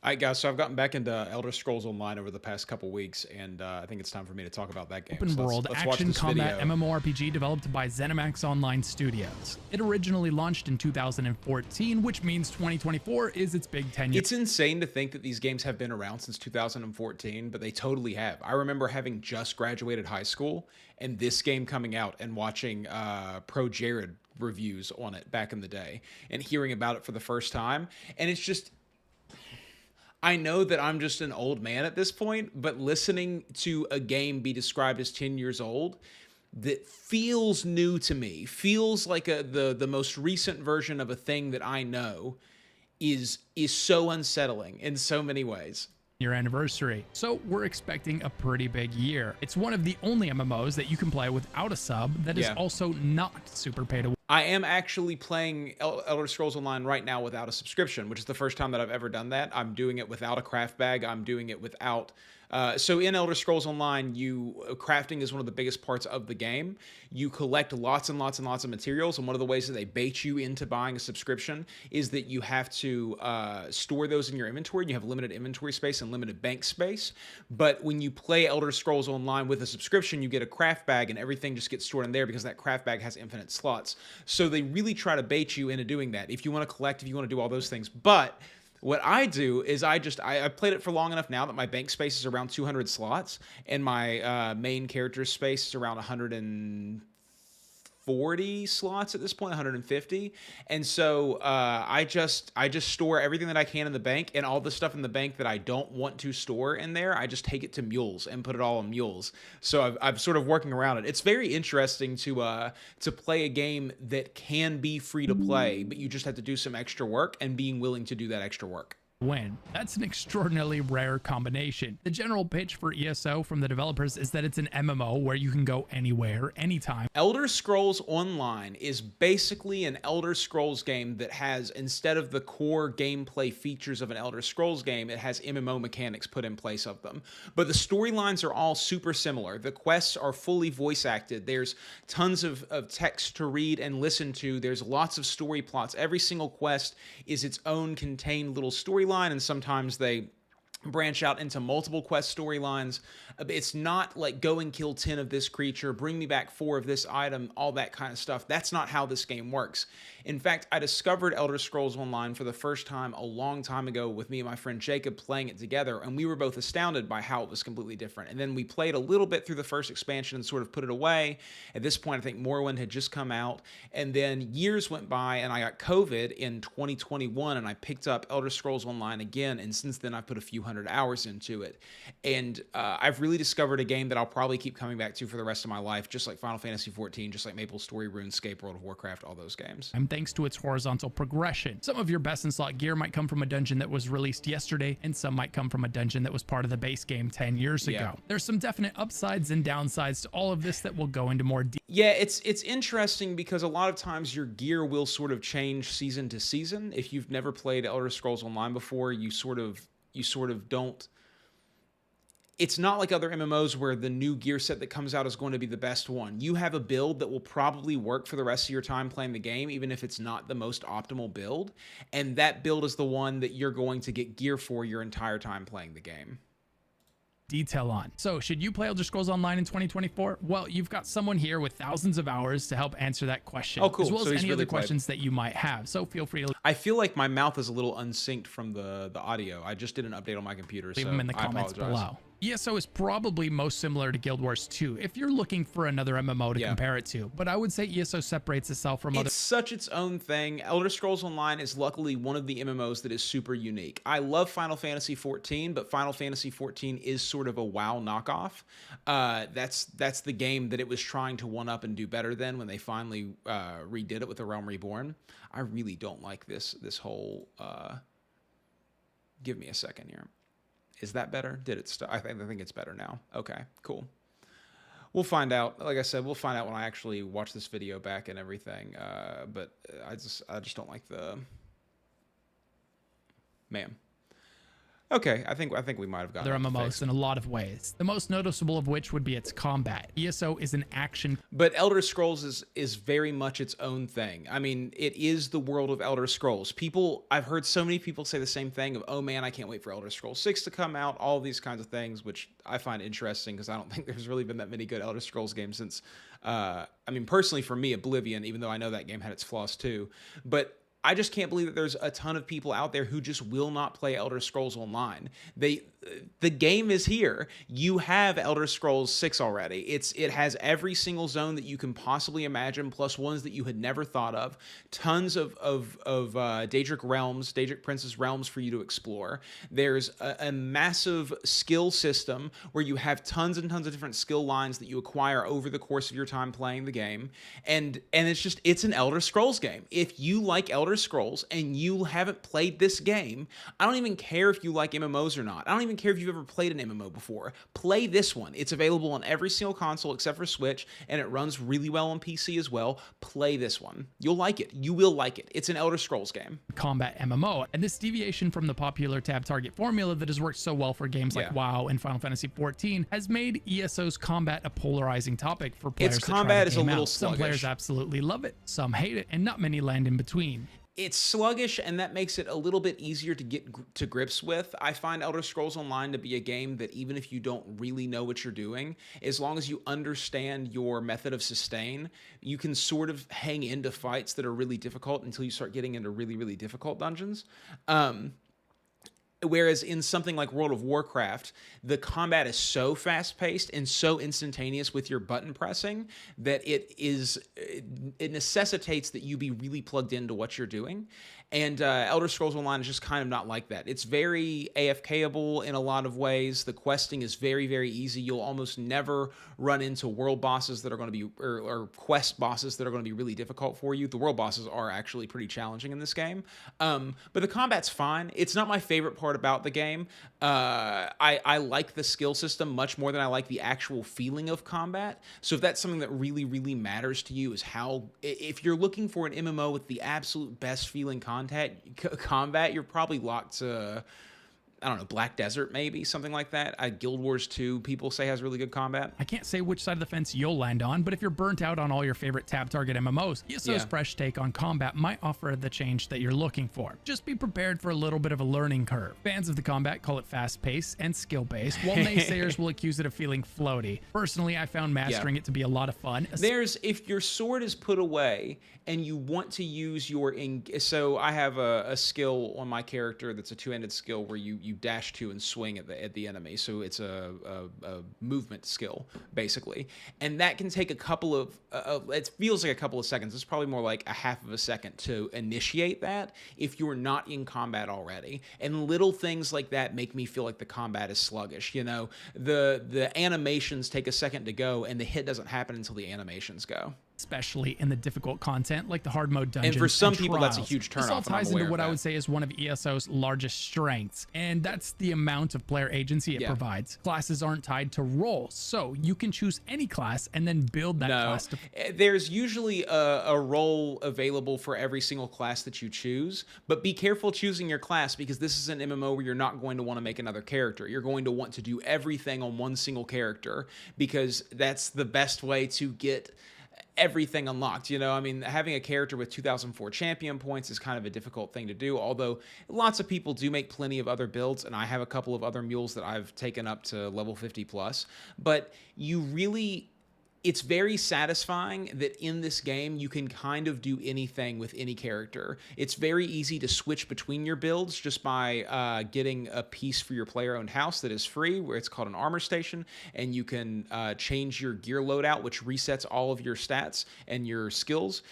All right, guys. So I've gotten back into Elder Scrolls Online over the past couple weeks, and I think it's time for me to talk about that game. Open So world let's watch action this combat video. MMORPG developed by ZeniMax Online Studios. It originally launched in 2014, which means 2024 is its big 10-year. It's insane to think that these games have been around since 2014, but they totally have. I remember having just graduated high school and this game coming out and watching Pro Jared reviews on it back in the day and hearing about it for the first time. And it's just, I know that I'm just an old man at this point, but listening to a game be described as 10 years old that feels new to me, feels like the most recent version of a thing that I know is so unsettling in so many ways. Year anniversary. So we're expecting a pretty big year. It's one of the only MMOs that you can play without a sub that is Yeah. also not super pay to win. I am actually playing Elder Scrolls Online right now without a subscription, which is the first time that I've ever done that. I'm doing it without a craft bag. I'm doing it without. So in Elder Scrolls Online, crafting is one of the biggest parts of the game. You collect lots and lots and lots of materials, and one of the ways that they bait you into buying a subscription is that you have to store those in your inventory. You have limited inventory space and limited bank space. But when you play Elder Scrolls Online with a subscription, you get a craft bag, and everything just gets stored in there because that craft bag has infinite slots. So they really try to bait you into doing that if you want to collect, if you want to do all those things. But what I do is I played it for long enough now that my bank space is around 200 slots and my main character space is around 140 slots at this point, 150. And so I just store everything that I can in the bank, and all the stuff in the bank that I don't want to store in there, I just take it to mules and put it all on mules. So I've sort of working around it. It's very interesting to play a game that can be free to play, but you just have to do some extra work and being willing to do that extra work. Win. That's an extraordinarily rare combination. The general pitch for ESO from the developers is that it's an MMO where you can go anywhere, anytime. Elder Scrolls Online is basically an Elder Scrolls game that has, instead of the core gameplay features of an Elder Scrolls game, it has MMO mechanics put in place of them. But the storylines are all super similar. The quests are fully voice acted. There's tons of text to read and listen to. There's lots of story plots. Every single quest is its own contained little storyline, and sometimes they branch out into multiple quest storylines. It's not like go and kill 10 of this creature, bring me back 4 of this item, all that kind of stuff. That's not how this game works. In fact, I discovered Elder Scrolls Online for the first time a long time ago with me and my friend Jacob playing it together, and we were both astounded by how it was completely different. And then we played a little bit through the first expansion and sort of put it away. At this point, I think Morrowind had just come out, and then years went by, and I got COVID in 2021, and I picked up Elder Scrolls Online again, and since then I've put a few hundred hours into it. And I've really discovered a game that I'll probably keep coming back to for the rest of my life, just like Final Fantasy XIV, just like MapleStory, RuneScape, World of Warcraft, all those games. Thanks to its horizontal progression. Some of your best in slot gear might come from a dungeon that was released yesterday, and some might come from a dungeon that was part of the base game 10 years ago. There's some definite upsides and downsides to all of this that will go into more detail. Yeah, it's interesting because a lot of times your gear will sort of change season to season. If you've never played Elder Scrolls Online before, you sort of don't. It's not like other MMOs where the new gear set that comes out is going to be the best one. You have a build that will probably work for the rest of your time playing the game, even if it's not the most optimal build. And that build is the one that you're going to get gear for your entire time playing the game. Detail on. So should you play Elder Scrolls Online in 2024? Well, you've got someone here with thousands of hours to help answer that question. Oh, cool. As well So as he's any really other questions that you might have. So feel free to I feel like my mouth is a little unsynced from the audio. I just did an update on my computer, leave so them in the I comments apologize. below. ESO is probably most similar to Guild Wars 2 if you're looking for another MMO to compare it to, but I would say ESO separates itself from other. It's such its own thing. Elder Scrolls Online is luckily one of the MMOs that is super unique. I love Final Fantasy XIV, but Final Fantasy XIV is sort of a WoW knockoff. That's the game that it was trying to one up and do better than when they finally redid it with The Realm Reborn. I really don't like this whole. Give me a second here. Is that better? Did it stop? I think it's better now. Okay, cool. We'll find out. Like I said, we'll find out when I actually watch this video back and everything. But I just don't like the. Man. Okay, I think we might have gotten They're it MMOs fixed. in a lot of ways. The most noticeable of which would be its combat. ESO is an action. But Elder Scrolls is very much its own thing. I mean, it is the world of Elder Scrolls. I've heard so many people say the same thing of, oh man, I can't wait for Elder Scrolls 6 to come out, all these kinds of things, which I find interesting because I don't think there's really been that many good Elder Scrolls games since, I mean, personally for me, Oblivion, even though I know that game had its flaws too. But I just can't believe that there's a ton of people out there who just will not play Elder Scrolls Online. The game is here. You have Elder Scrolls 6 already. It has every single zone that you can possibly imagine, plus ones that you had never thought of. Tons of Daedric Prince's realms for you to explore. There's a massive skill system where you have tons and tons of different skill lines that you acquire over the course of your time playing the game. And it's an Elder Scrolls game. If you like Elder Scrolls and you haven't played this game, I don't even care if you like MMOs or not. I don't even care if you've ever played an MMO before. Play this one. It's available on every single console except for Switch, and it runs really well on PC as well. Play this one. You'll like it. You will like it. It's an Elder Scrolls game. Combat MMO, and this deviation from the popular tab target formula that has worked so well for games like WoW and Final Fantasy XIV has made ESO's combat a polarizing topic for players. Its combat is a little Some sluggish. players absolutely love it, some hate it, and not many land in between. It's sluggish, and that makes it a little bit easier to get to grips with. I find Elder Scrolls Online to be a game that even if you don't really know what you're doing, as long as you understand your method of sustain, you can sort of hang into fights that are really difficult until you start getting into really, really difficult dungeons. Whereas in something like World of Warcraft, the combat is so fast-paced and so instantaneous with your button pressing that it necessitates that you be really plugged into what you're doing. And Elder Scrolls Online is just kind of not like that. It's very AFK-able in a lot of ways. The questing is very, very easy. You'll almost never run into world bosses that are going to be, or quest bosses that are going to be really difficult for you. The world bosses are actually pretty challenging in this game. But the combat's fine. It's not my favorite part about the game. I like the skill system much more than I like the actual feeling of combat. So if that's something that really, really matters to you, is how, if you're looking for an MMO with the absolute best feeling combat, you're probably locked to, I don't know, Black Desert maybe, something like that. Guild Wars 2, people say, has really good combat. I can't say which side of the fence you'll land on, but if you're burnt out on all your favorite tab target MMOs, ESO's fresh take on combat might offer the change that you're looking for. Just be prepared for a little bit of a learning curve. Fans of the combat call it fast-paced and skill-based, while naysayers will accuse it of feeling floaty. Personally, I found mastering it to be a lot of fun. If your sword is put away and you want to use your, so I have a skill on my character that's a two-handed skill where you dash to and swing at the enemy. So it's a movement skill basically, and that can take a couple of it feels like a couple of seconds. It's probably more like a half of a second to initiate that if you're not in combat already. And little things like that make me feel like the combat is sluggish. You know, the animations take a second to go, and the hit doesn't happen until the animations go. Especially in the difficult content like the hard mode dungeons. And for some people, trials. that's a huge turnoff. This all ties into what I would say is one of ESO's largest strengths, and that's the amount of player agency it provides. Classes aren't tied to roles, so you can choose any class and then build that class. There's usually a role available for every single class that you choose, but be careful choosing your class, because this is an MMO where you're not going to want to make another character. You're going to want to do everything on one single character, because that's the best way to get everything unlocked. You know, I mean, having a character with 2004 champion points is kind of a difficult thing to do, although lots of people do make plenty of other builds, and I have a couple of other mules that I've taken up to level 50 plus. But it's very satisfying that in this game you can kind of do anything with any character. It's very easy to switch between your builds just by getting a piece for your player-owned house that is free, where it's called an armor station, and you can change your gear loadout, which resets all of your stats and your skills.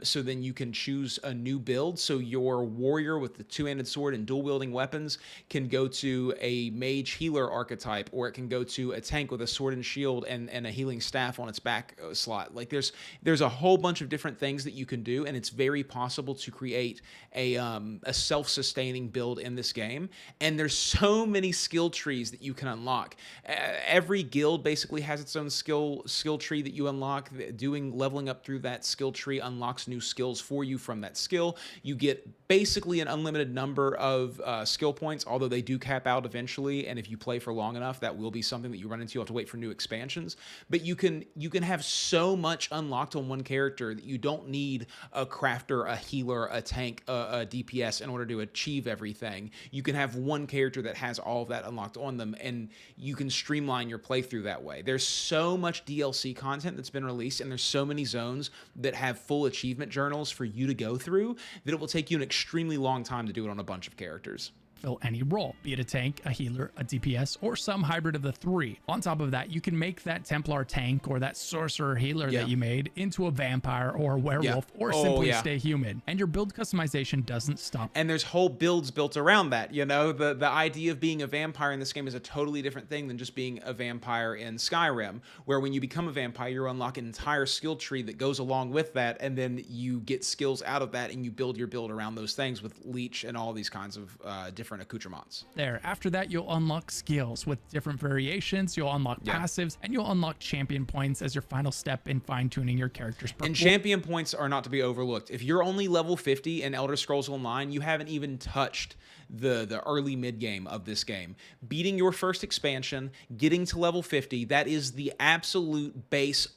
So then you can choose a new build. So your warrior with the two-handed sword and dual-wielding weapons can go to a mage healer archetype, or it can go to a tank with a sword and shield and a healing staff half on its back slot. Like there's a whole bunch of different things that you can do, and it's very possible to create a self-sustaining build in this game. And there's so many skill trees that you can unlock. Every guild basically has its own skill tree that you unlock. Leveling up through that skill tree unlocks new skills for you from that skill. You get basically an unlimited number of skill points, although they do cap out eventually. And if you play for long enough, that will be something that you run into. You'll have to wait for new expansions. But you can have so much unlocked on one character that you don't need a crafter, a healer, a tank, a DPS in order to achieve everything. You can have one character that has all of that unlocked on them, and you can streamline your playthrough that way. There's so much DLC content that's been released, and there's so many zones that have full achievement journals for you to go through that it will take you an extremely long time to do it on a bunch of characters. Fill any role, be it a tank, a healer, a DPS, or some hybrid of the three. On top of that, you can make that Templar tank or that sorcerer healer that you made into a vampire or a werewolf or simply stay human. And your build customization doesn't stop. And there's whole builds built around that. You know, the idea of being a vampire in this game is a totally different thing than just being a vampire in Skyrim, where when you become a vampire, you unlock an entire skill tree that goes along with that, and then you get skills out of that, and you build your build around those things with leech and all these kinds of different accoutrements. There. After that, you'll unlock skills with different variations. You'll unlock passives, and you'll unlock champion points as your final step in fine-tuning your character's performance. And champion points are not to be overlooked. If you're only level 50 in Elder Scrolls Online, you haven't even touched the early mid game of this game. Beating your first expansion, getting to level 50, that is the absolute base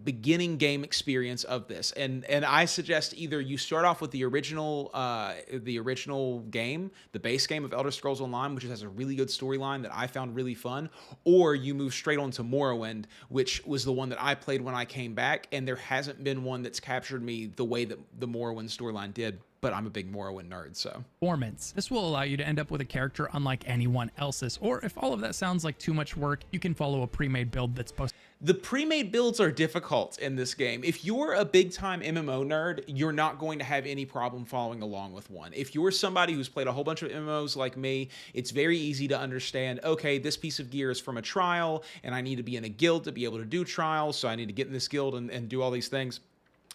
beginning game experience of this, and I suggest either you start off with the original game, the base game of Elder Scrolls Online, which has a really good storyline that I found really fun, or you move straight on to Morrowind, which was the one that I played when I came back, and there hasn't been one that's captured me the way that the Morrowind storyline did. But I'm a big Morrowind nerd, so. Performance. This will allow you to end up with a character unlike anyone else's, or if all of that sounds like too much work, you can follow a pre-made build that's posted. The pre-made builds are difficult in this game. If you're a big-time MMO nerd, you're not going to have any problem following along with one. If you're somebody who's played a whole bunch of MMOs like me, it's very easy to understand, okay, this piece of gear is from a trial, and I need to be in a guild to be able to do trials, so I need to get in this guild and do all these things.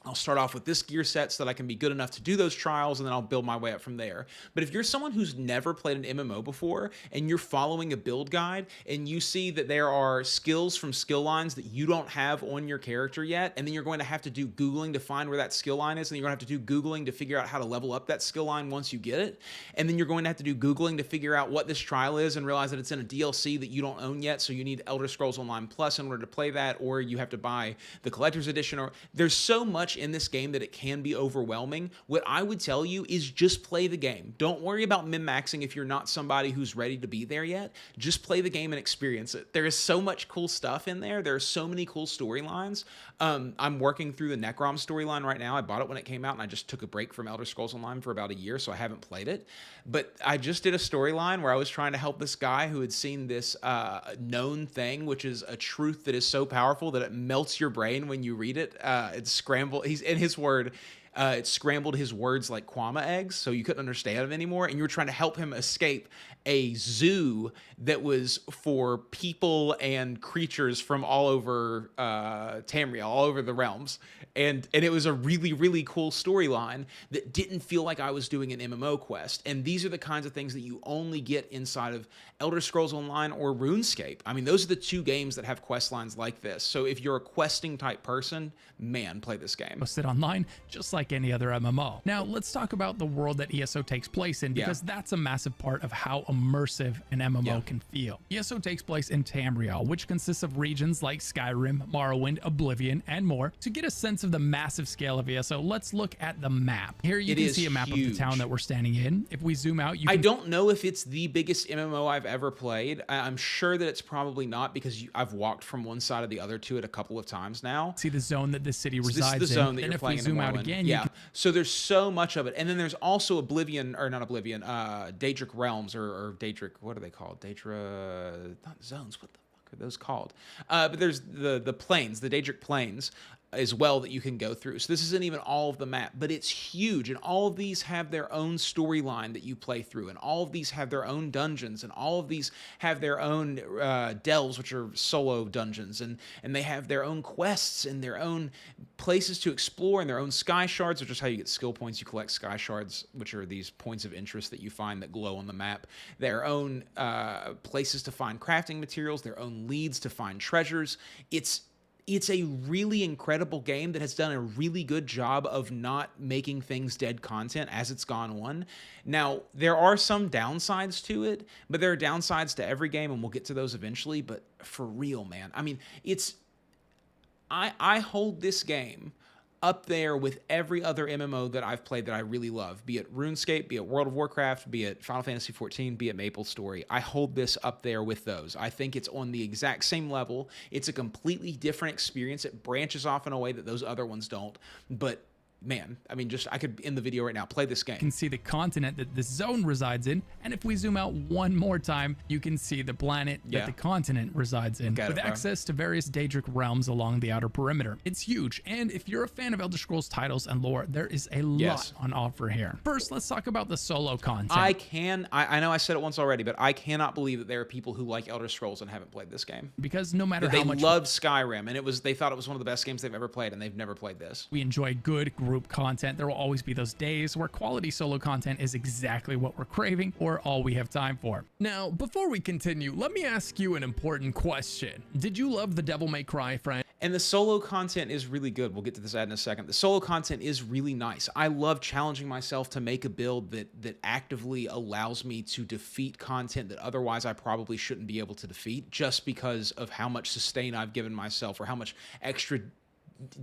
I'll start off with this gear set so that I can be good enough to do those trials, and then I'll build my way up from there. But if you're someone who's never played an MMO before, and you're following a build guide, and you see that there are skills from skill lines that you don't have on your character yet, and then you're going to have to do Googling to find where that skill line is, and you're going to have to do Googling to figure out how to level up that skill line once you get it, and then you're going to have to do Googling to figure out what this trial is and realize that it's in a DLC that you don't own yet, so you need Elder Scrolls Online Plus in order to play that, or you have to buy the Collector's Edition, or there's so much in this game that it can be overwhelming. What I would tell you is just play the game. Don't worry about min-maxing if you're not somebody who's ready to be there yet. Just play the game and experience it. There is so much cool stuff in there. There are so many cool storylines. I'm working through the Necrom storyline right now. I bought it when it came out, and I just took a break from Elder Scrolls Online for about a year, so I haven't played it. But I just did a storyline where I was trying to help this guy who had seen this known thing, which is a truth that is so powerful that it melts your brain when you read it. It's scrambled. He's in his word. It scrambled his words like Kwama eggs, so you couldn't understand him anymore, and you were trying to help him escape a zoo that was for people and creatures from all over Tamriel, all over the realms. And it was a really, really cool storyline that didn't feel like I was doing an MMO quest. And these are the kinds of things that you only get inside of Elder Scrolls Online or RuneScape. I mean, those are the two games that have quest lines like this. So if you're a questing type person, man, play this game. Posted online, just like any other MMO. Now, let's talk about the world that ESO takes place in, because that's a massive part of how immersive an MMO can feel. ESO takes place in Tamriel, which consists of regions like Skyrim, Morrowind, Oblivion, and more. To get a sense of the massive scale of ESO, let's look at the map. Here you can see a map of the town that we're standing in. If we zoom out, I don't know if it's the biggest MMO I've ever played. I'm sure that it's probably not, because I've walked from one side or the other to it a couple of times now. See the zone that this city resides in. This is the zone that and you're playing in. If we zoom out again, so there's so much of it. And then there's also Oblivion, or not Oblivion, Daedric Realms, or Daedric, what are they called? Not zones, what the fuck are those called? But there's the plains, the Daedric Plains. as well that you can go through. So this isn't even all of the map, but it's huge. And all of these have their own storyline that you play through. And all of these have their own dungeons. And all of these have their own delves, which are solo dungeons. And they have their own quests and their own places to explore and their own sky shards, which is how you get skill points. You collect sky shards, which are these points of interest that you find that glow on the map. Their own places to find crafting materials, their own leads to find treasures. It's a really incredible game that has done a really good job of not making things dead content as it's gone on. Now, there are some downsides to it, but there are downsides to every game, and we'll get to those eventually. But for real, man, I mean, I hold this game up there with every other MMO that I've played that I really love, be it RuneScape, be it World of Warcraft, be it Final Fantasy XIV, be it MapleStory. I hold this up there with those. I think it's on the exact same level. It's a completely different experience. It branches off in a way that those other ones don't. But man, I mean, I could end the video right now. Play this game. You can see the continent that this zone resides in, and if we zoom out one more time, you can see the planet that the continent resides in, with access to various Daedric realms along the outer perimeter. It's huge, and if you're a fan of Elder Scrolls titles and lore, there is a lot on offer here. First, let's talk about the solo content. I know I said it once already, but I cannot believe that there are people who like Elder Scrolls and haven't played this game. Because no matter how much they loved Skyrim, and they thought it was one of the best games they've ever played, and they've never played this. We enjoy good group content, there will always be those days where quality solo content is exactly what we're craving or all we have time for. Now, before we continue, let me ask you an important question. Did you love the Devil May Cry franchise? And the solo content is really good. We'll get to this ad in a second. The solo content is really nice. I love challenging myself to make a build that actively allows me to defeat content that otherwise I probably shouldn't be able to defeat, just because of how much sustain I've given myself or how much extra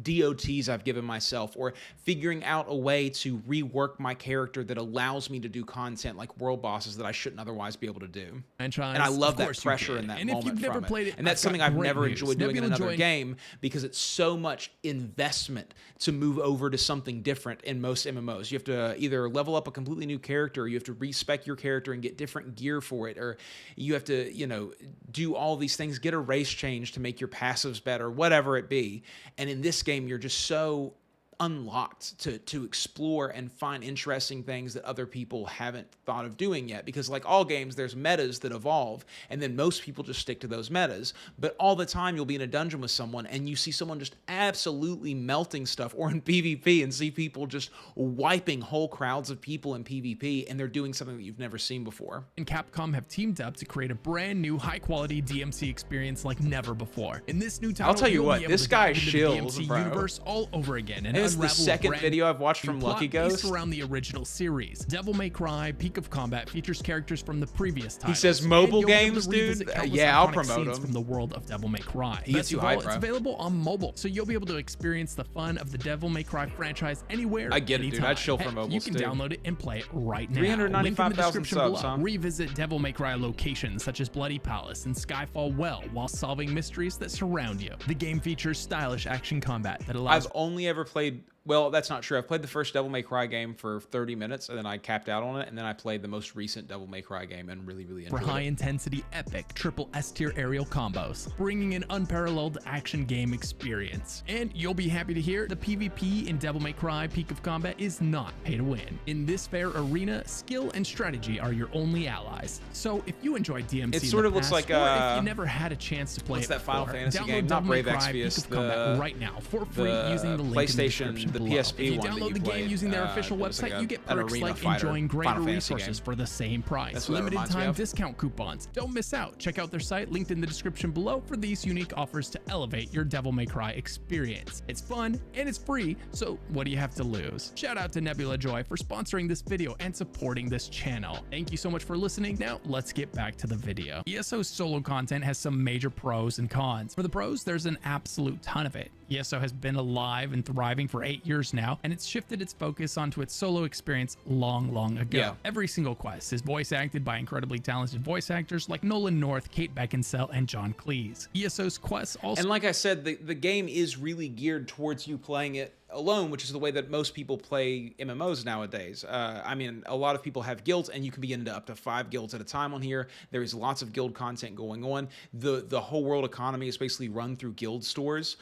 DOTs I've given myself, or figuring out a way to rework my character that allows me to do content like world bosses that I shouldn't otherwise be able to do. And I love that pressure in that moment from it. And that's something I've never enjoyed doing in another game, because it's so much investment to move over to something different in most MMOs. You have to either level up a completely new character, or you have to respec your character and get different gear for it, or you have to, do all these things, get a race change to make your passives better, whatever it be. And in this game, you're just so unlocked to explore and find interesting things that other people haven't thought of doing yet, because like all games, there's metas that evolve, and then most people just stick to those metas. But all the time you'll be in a dungeon with someone and you see someone just absolutely melting stuff, or in PvP and see people just wiping whole crowds of people in PvP, and they're doing something that you've never seen before. And Capcom have teamed up to create a brand new high quality DMC experience like never before. In this new title, I'll tell you what, this guy shills, DMC bro. Universe all over again, and this is the second video I've watched from Lucky Ghost around the original series. Devil May Cry Peak of Combat features characters from the previous titles. He says mobile games, dude. Yeah, I'll promote him. From the world of Devil May Cry. He gets you hype, bro. It's available on mobile, so you'll be able to experience the fun of the Devil May Cry franchise anywhere. I get it, dude. I'd chill for mobile. You can download it and play it right now. 395,000 subs, huh? Revisit Devil May Cry locations such as Bloody Palace and Skyfall Well while solving mysteries that surround you. The game features stylish action combat that allows. I've only ever played. Well, that's not true. I've played the first Devil May Cry game for 30 minutes, and then I capped out on it, and then I played the most recent Devil May Cry game and really enjoyed it. For high-intensity, epic, triple S-tier aerial combos, bringing an unparalleled action game experience. And you'll be happy to hear the PvP in Devil May Cry Peak of Combat is not pay to win. In this fair arena, skill and strategy are your only allies. So if you enjoy DMC it sort of looks like or if you never had a chance to play what's it that Final before, Fantasy download game? Not Devil May Brave Cry Exvius, Peak of Combat right now for free using the link PlayStation, in the description the below. PSP If you one download that the game using their official website, you get perks like enjoying greater resources for the same price. Limited time discount coupons. Don't miss out. Check out their site linked in the description below for these unique offers to elevate your Devil May Cry experience. It's fun and it's free, so what do you have to lose? Shout out to Nebula Joy for sponsoring this video and supporting this channel. Thank you so much for listening. Now let's get back to the video. ESO's solo content has some major pros and cons. For the pros, there's an absolute ton of it. ESO has been alive and thriving for 8 years now, and it's shifted its focus onto its solo experience long ago. Yeah. Every single quest is voice acted by incredibly talented voice actors like Nolan North, Kate Beckinsale, and John Cleese. ESO's quests also... And like I said, the game is really geared towards you playing it alone, which is the way that most people play MMOs nowadays. I mean, a lot of people have guilds, and you can be into up to 5 guilds at a time on here. There is lots of guild content going on. The whole world economy is basically run through guild stores.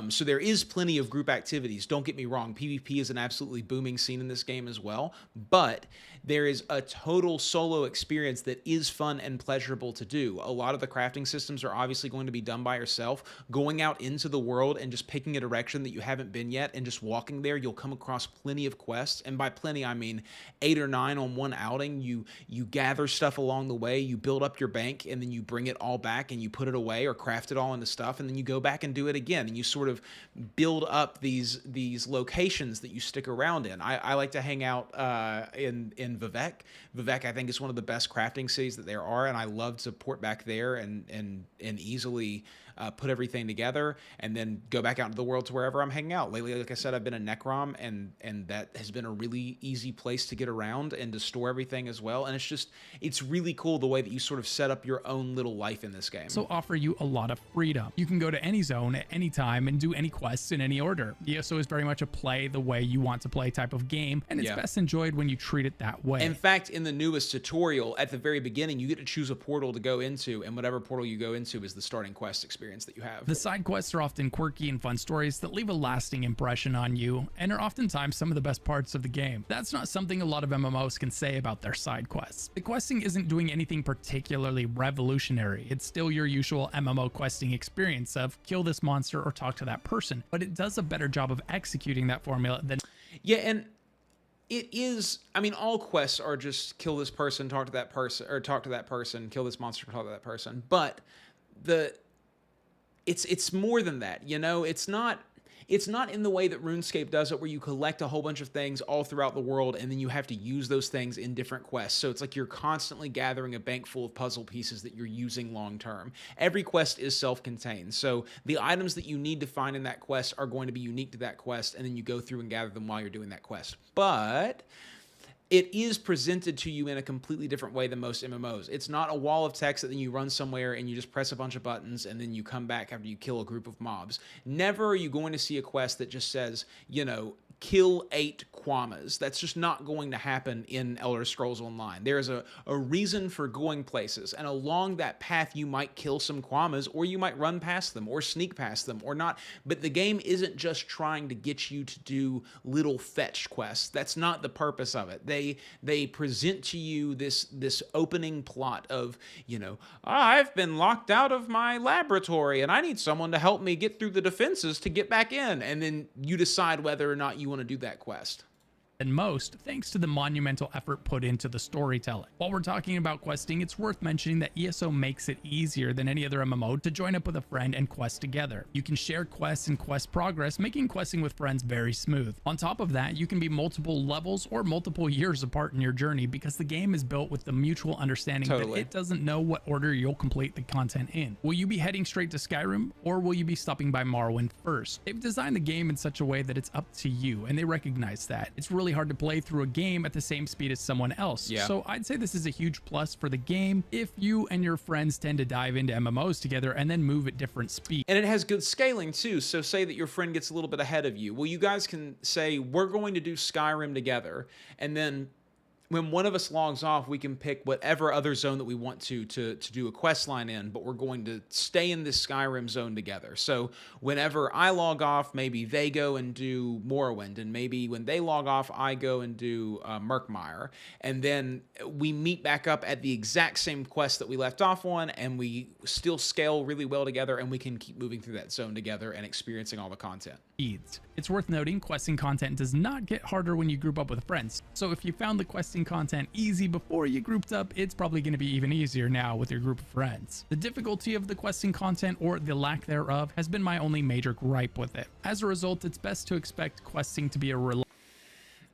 So there is plenty of group activities. Don't get me wrong. PvP is an absolutely booming scene in this game as well. But there is a total solo experience that is fun and pleasurable to do. A lot of the crafting systems are obviously going to be done by yourself. Going out into the world and just picking a direction that you haven't been yet and just walking there, you'll come across plenty of quests. And by plenty, I mean 8 or 9 on one outing. You gather stuff along the way, you build up your bank, and then you bring it all back and you put it away or craft it all into stuff, and then you go back and do it again. And you sort of build up these locations that you stick around in. I like to hang out in Vivek. Vivek, I think, is one of the best crafting cities that there are, and I love to port back there and easily put everything together and then go back out into the world to wherever I'm hanging out. Lately, like I said, I've been in Necrom, and that has been a really easy place to get around and to store everything as well. And it's really cool the way that you sort of set up your own little life in this game. So offer you a lot of freedom. You can go to any zone at any time and do any quests in any order. ESO is very much a play the way you want to play type of game, and it's best enjoyed when you treat it that way. In fact, in the newest tutorial, at the very beginning, you get to choose a portal to go into, and whatever portal you go into is the starting quest experience that you have. The side quests are often quirky and fun stories that leave a lasting impression on you, and are oftentimes some of the best parts of the game. That's not something a lot of MMOs can say about their side quests. The questing isn't doing anything particularly revolutionary. It's still your usual MMO questing experience of kill this monster or talk to that person, but it does a better job of executing that formula than... Yeah, and it is, I mean, all quests are just kill this person, talk to that person, or talk to that person, kill this monster, talk to that person. But it's more than that, you know? It's not in the way that RuneScape does it, where you collect a whole bunch of things all throughout the world, and then you have to use those things in different quests. So it's like you're constantly gathering a bank full of puzzle pieces that you're using long term. Every quest is self-contained, so the items that you need to find in that quest are going to be unique to that quest, and then you go through and gather them while you're doing that quest. But it is presented to you in a completely different way than most MMOs. It's not a wall of text that then you run somewhere and you just press a bunch of buttons and then you come back after you kill a group of mobs. Never are you going to see a quest that just says, you know, kill 8 Kwamas. That's just not going to happen in Elder Scrolls Online. There is a reason for going places, and along that path you might kill some Kwamas, or you might run past them, or sneak past them, or not. But the game isn't just trying to get you to do little fetch quests. That's not the purpose of it. They present to you this opening plot of, you know, I've been locked out of my laboratory, and I need someone to help me get through the defenses to get back in. And then you decide whether or not you want to do that quest. than most, thanks to the monumental effort put into the storytelling. While we're talking about questing, it's worth mentioning that ESO makes it easier than any other MMO to join up with a friend and quest together. You can share quests and quest progress, making questing with friends very smooth. On top of that, you can be multiple levels or multiple years apart in your journey because the game is built with the mutual understanding that it doesn't know what order you'll complete the content in. Will you be heading straight to Skyrim, or will you be stopping by Morrowind first? They've designed the game in such a way that it's up to you, and they recognize that. It's really hard to play through a game at the same speed as someone else. So I'd say this is a huge plus for the game if you and your friends tend to dive into MMOs together and then move at different speeds. And it has good scaling too. So say that your friend gets a little bit ahead of you. Well, you guys can say, we're going to do Skyrim together, and then when one of us logs off, we can pick whatever other zone that we want to do a quest line in, but we're going to stay in this Skyrim zone together. So whenever I log off, maybe they go and do Morrowind, and maybe when they log off, I go and do Murkmire, and then we meet back up at the exact same quest that we left off on, and we still scale really well together, and we can keep moving through that zone together and experiencing all the content. It's worth noting, questing content does not get harder when you group up with friends. So if you found the questing content easy before you grouped up, it's probably going to be even easier now with your group of friends. The difficulty of the questing content, or the lack thereof, has been my only major gripe with it. As a result, it's best to expect questing to be a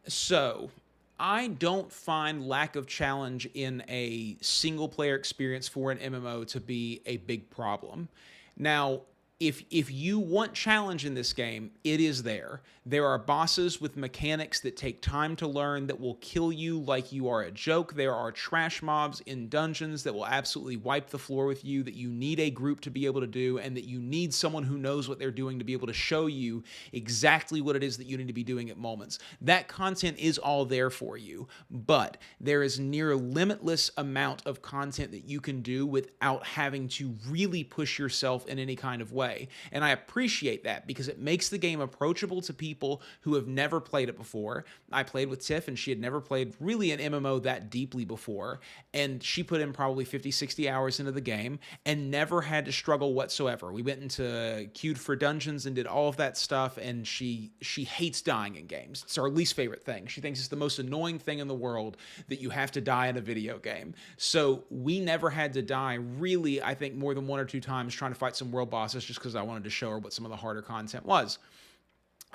So I don't find lack of challenge in a single player experience for an MMO to be a big problem. Now, if you want challenge in this game, it is there. There are bosses with mechanics that take time to learn that will kill you like you are a joke. There are trash mobs in dungeons that will absolutely wipe the floor with you, that you need a group to be able to do, and that you need someone who knows what they're doing to be able to show you exactly what it is that you need to be doing at moments. That content is all there for you, but there is near limitless amount of content that you can do without having to really push yourself in any kind of way. And I appreciate that because it makes the game approachable to people who have never played it before. I played with Tiff and she had never played really an MMO that deeply before. And she put in probably 50, 60 hours into the game and never had to struggle whatsoever. We went into queued for dungeons and did all of that stuff. And she hates dying in games. It's her least favorite thing. She thinks it's the most annoying thing in the world that you have to die in a video game. So we never had to die really, I think, more than 1 or 2 times trying to fight some world bosses just because I wanted to show her what some of the harder content was.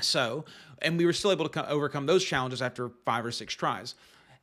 So, and we were still able to overcome those challenges after 5 or 6 tries.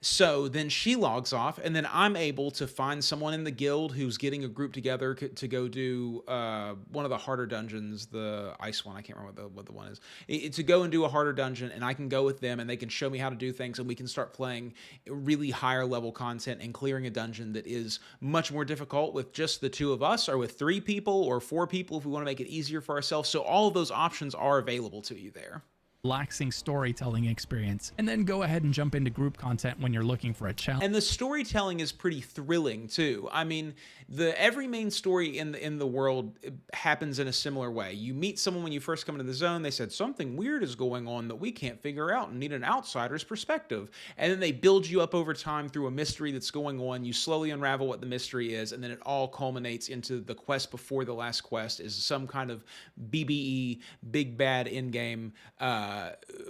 So then she logs off, and then I'm able to find someone in the guild who's getting a group together to go do one of the harder dungeons, the ice one. I can't remember what the one is. To go and do a harder dungeon, and I can go with them, and they can show me how to do things, and we can start playing really higher level content and clearing a dungeon that is much more difficult with just the 2 of us, or with 3 people, or 4 people if we want to make it easier for ourselves. So all of those options are available to you there. Relaxing storytelling experience, and then go ahead and jump into group content when you're looking for a challenge. And the storytelling is pretty thrilling too. I mean, every main story in the world happens in a similar way. You meet someone when you first come into the zone. They said something weird is going on that we can't figure out and need an outsider's perspective. And then they build you up over time through a mystery that's going on. You slowly unravel what the mystery is, and then it all culminates into the quest before the last quest is some kind of BBE, big bad endgame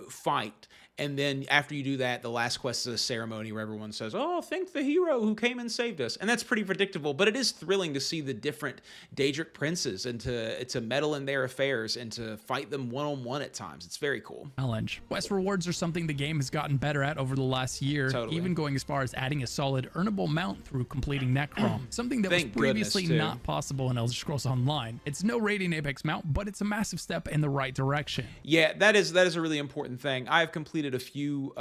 fight. And then after you do that, the last quest is a ceremony where everyone says, "Oh, thank the hero who came and saved us." And that's pretty predictable, but it is thrilling to see the different Daedric princes and to meddle in their affairs and to fight them one-on-one at times. It's very cool. Challenge. Quest rewards are something the game has gotten better at over the last year, even going as far as adding a solid earnable mount through completing Necrom, something that was previously not possible in Elder Scrolls Online. It's no rating Apex mount, but it's a massive step in the right direction. Yeah, that is a really important thing. I've completed a few.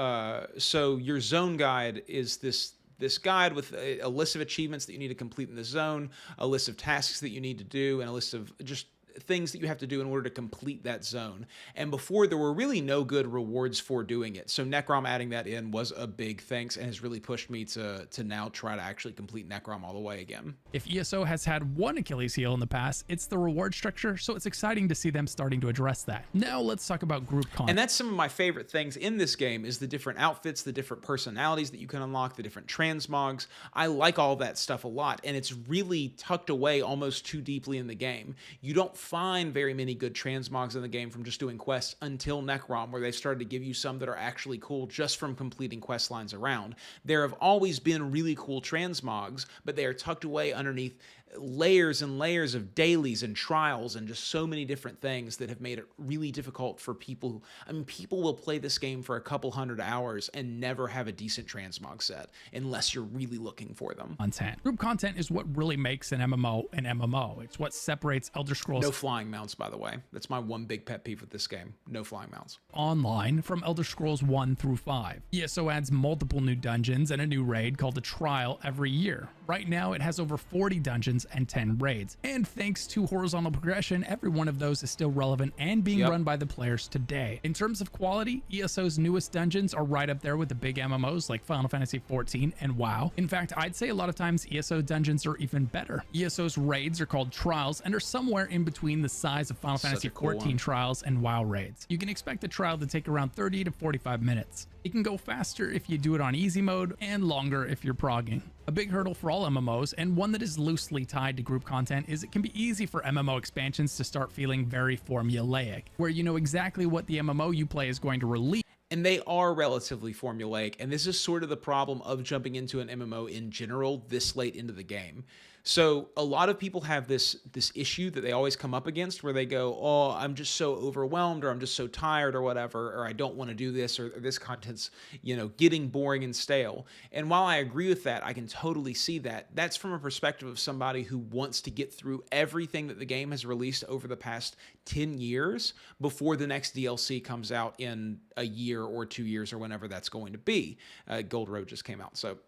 So your zone guide is this guide with a list of achievements that you need to complete in the zone, a list of tasks that you need to do, and a list of just things that you have to do in order to complete that zone. And before, there were really no good rewards for doing it. So Necrom adding that in was a big thanks and has really pushed me to now try to actually complete Necrom all the way again. If ESO has had one Achilles heel in the past, it's the reward structure, so it's exciting to see them starting to address that. Now let's talk about group content. And that's some of my favorite things in this game is the different outfits, the different personalities that you can unlock, the different transmogs. I like all that stuff a lot, and it's really tucked away almost too deeply in the game. You don't find very many good transmogs in the game from just doing quests until Necrom, where they started to give you some that are actually cool just from completing quest lines around. There have always been really cool transmogs, but they are tucked away underneath layers and layers of dailies and trials and just so many different things that have made it really difficult for people. I mean, people will play this game for a couple hundred hours and never have a decent transmog set unless you're really looking for them. Group content is what really makes an MMO an MMO. It's what separates Elder Scrolls. No flying mounts, by the way. That's my one big pet peeve with this game. No flying mounts. Online from Elder Scrolls 1 through 5. ESO adds multiple new dungeons and a new raid called a Trial every year. Right now, it has over 40 dungeons and 10 raids. And thanks to horizontal progression, every one of those is still relevant and being run by the players today. In terms of quality, ESO's newest dungeons are right up there with the big MMOs like Final Fantasy XIV and WoW. In fact, I'd say a lot of times ESO dungeons are even better. ESO's raids are called trials and are somewhere in between the size of Final Fantasy XIV trials and WoW raids. You can expect a trial to take around 30 to 45 minutes. It can go faster if you do it on easy mode and longer if you're progging. A big hurdle for all MMOs, and one that is loosely tied to group content, is it can be easy for MMO expansions to start feeling very formulaic, where you know exactly what the MMO you play is going to release. And they are relatively formulaic, and this is sort of the problem of jumping into an MMO in general this late into the game. So a lot of people have this issue that they always come up against where they go, oh, I'm just so overwhelmed, or I'm just so tired, or whatever, or I don't want to do this, or this content's, getting boring and stale. And while I agree with that, I can totally see that. That's from a perspective of somebody who wants to get through everything that the game has released over the past 10 years before the next DLC comes out in a year or 2 years or whenever that's going to be. Gold Road just came out, so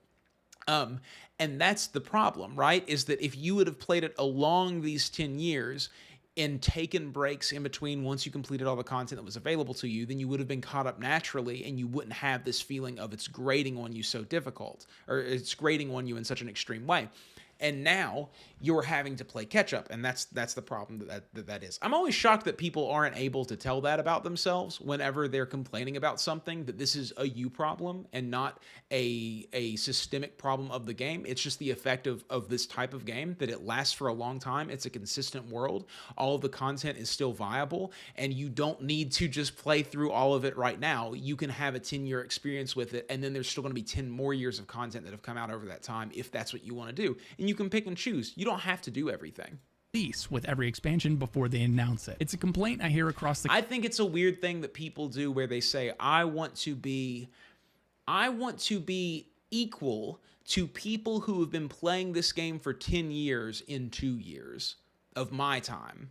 and that's the problem, right? Is that if you would have played it along these 10 years and taken breaks in between once you completed all the content that was available to you, then you would have been caught up naturally, and you wouldn't have this feeling of it's grating on you so difficult, or it's grating on you in such an extreme way. And now you're having to play catch up, and that's the problem that is. I'm always shocked that people aren't able to tell that about themselves whenever they're complaining about something, that this is a you problem and not a systemic problem of the game. It's just the effect of this type of game, that it lasts for a long time. It's a consistent world. All of the content is still viable, and you don't need to just play through all of it right now. You can have a 10-year experience with it, and then there's still going to be 10 more years of content that have come out over that time if that's what you want to do. And you can pick and choose. You don't have to do everything. Release with every expansion before they announce it. It's a complaint I hear across the... I think it's a weird thing that people do where they say, I want to be equal to people who have been playing this game for 10 years in 2 years of my time.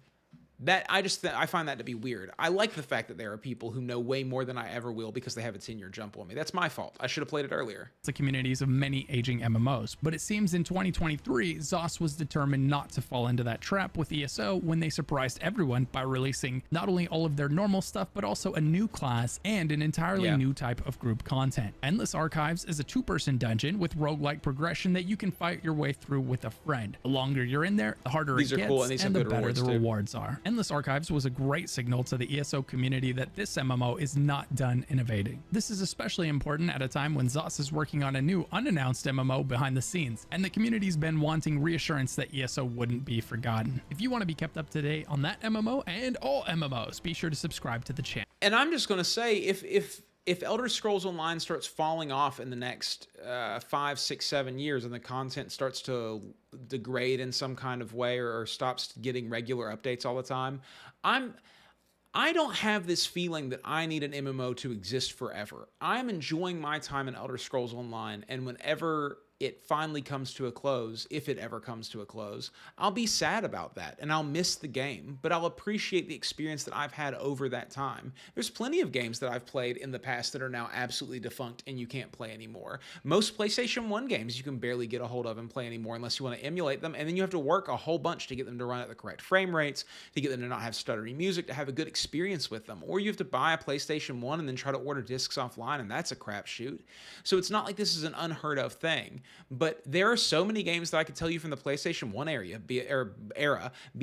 That I find that to be weird. I like the fact that there are people who know way more than I ever will because they have a 10-year jump on me. That's my fault. I should have played it earlier. The communities of many aging MMOs, but it seems in 2023, ZOS was determined not to fall into that trap with ESO when they surprised everyone by releasing not only all of their normal stuff, but also a new class and an entirely new type of group content. Endless Archives is a 2-person dungeon with roguelike progression that you can fight your way through with a friend. The longer you're in there, the harder it gets, cool, and the better the rewards are. Endless Archives was a great signal to the ESO community that this MMO is not done innovating. This is especially important at a time when ZOS is working on a new unannounced MMO behind the scenes, and the community's been wanting reassurance that ESO wouldn't be forgotten. If you want to be kept up to date on that MMO and all MMOs, be sure to subscribe to the channel. And I'm just going to say, if Elder Scrolls Online starts falling off in the next 5, 6, 7 years, and the content starts to degrade in some kind of way, or stops getting regular updates all the time, I don't have this feeling that I need an MMO to exist forever. I'm enjoying my time in Elder Scrolls Online, and whenever it finally comes to a close, if it ever comes to a close, I'll be sad about that, and I'll miss the game, but I'll appreciate the experience that I've had over that time. There's plenty of games that I've played in the past that are now absolutely defunct and you can't play anymore. Most PlayStation 1 games you can barely get a hold of and play anymore unless you want to emulate them, and then you have to work a whole bunch to get them to run at the correct frame rates, to get them to not have stuttery music, to have a good experience with them. Or you have to buy a PlayStation 1 and then try to order discs offline, and that's a crapshoot. So it's not like this is an unheard of thing. But there are so many games that I could tell you from the PlayStation 1 era, be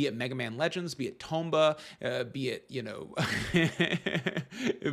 it Mega Man Legends, be it Tomba, be it,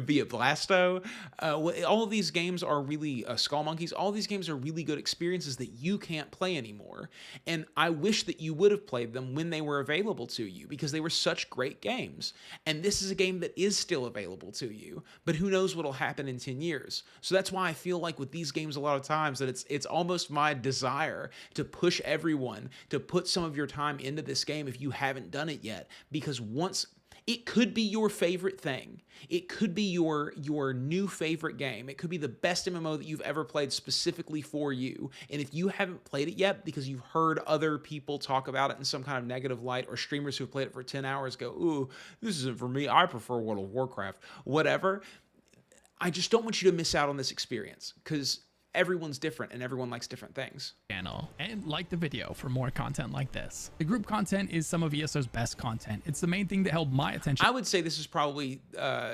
be it Blasto. All of these games are really, Skull Monkeys, all these games are really good experiences that you can't play anymore. And I wish that you would have played them when they were available to you, because they were such great games. And this is a game that is still available to you, but who knows what'll happen in 10 years. So that's why I feel like with these games a lot of times that it's almost my desire to push everyone to put some of your time into this game if you haven't done it yet, because once it could be your favorite thing, it could be your new favorite game, it could be the best MMO that you've ever played specifically for you, and if you haven't played it yet because you've heard other people talk about it in some kind of negative light, or streamers who've played it for 10 hours go, ooh, this isn't for me, I prefer World of Warcraft, whatever, I just don't want you to miss out on this experience, because everyone's different and everyone likes different things. Channel and like the video for more content like this. The group content is some of ESO's best content. It's the main thing that held my attention. I would say this is probably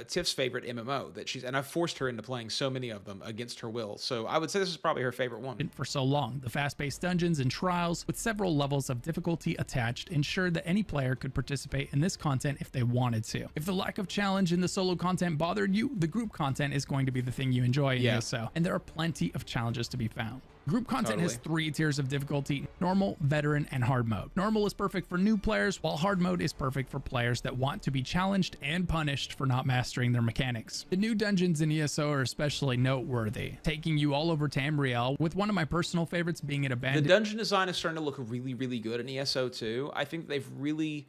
Tiff's favorite MMO and I've forced her into playing so many of them against her will. So I would say this is probably her favorite one. For so long, the fast-paced dungeons and trials with several levels of difficulty attached ensured that any player could participate in this content if they wanted to. If the lack of challenge in the solo content bothered you, the group content is going to be the thing you enjoy in ESO, and there are plenty of challenges to be found. Group content has 3 tiers of difficulty: normal, veteran, and hard mode. Normal is perfect for new players, while hard mode is perfect for players that want to be challenged and punished for not mastering their mechanics. The new dungeons in ESO are especially noteworthy, taking you all over Tamriel, with one of my personal favorites being an abandoned... The dungeon design is starting to look really, really good in ESO too. I think they've really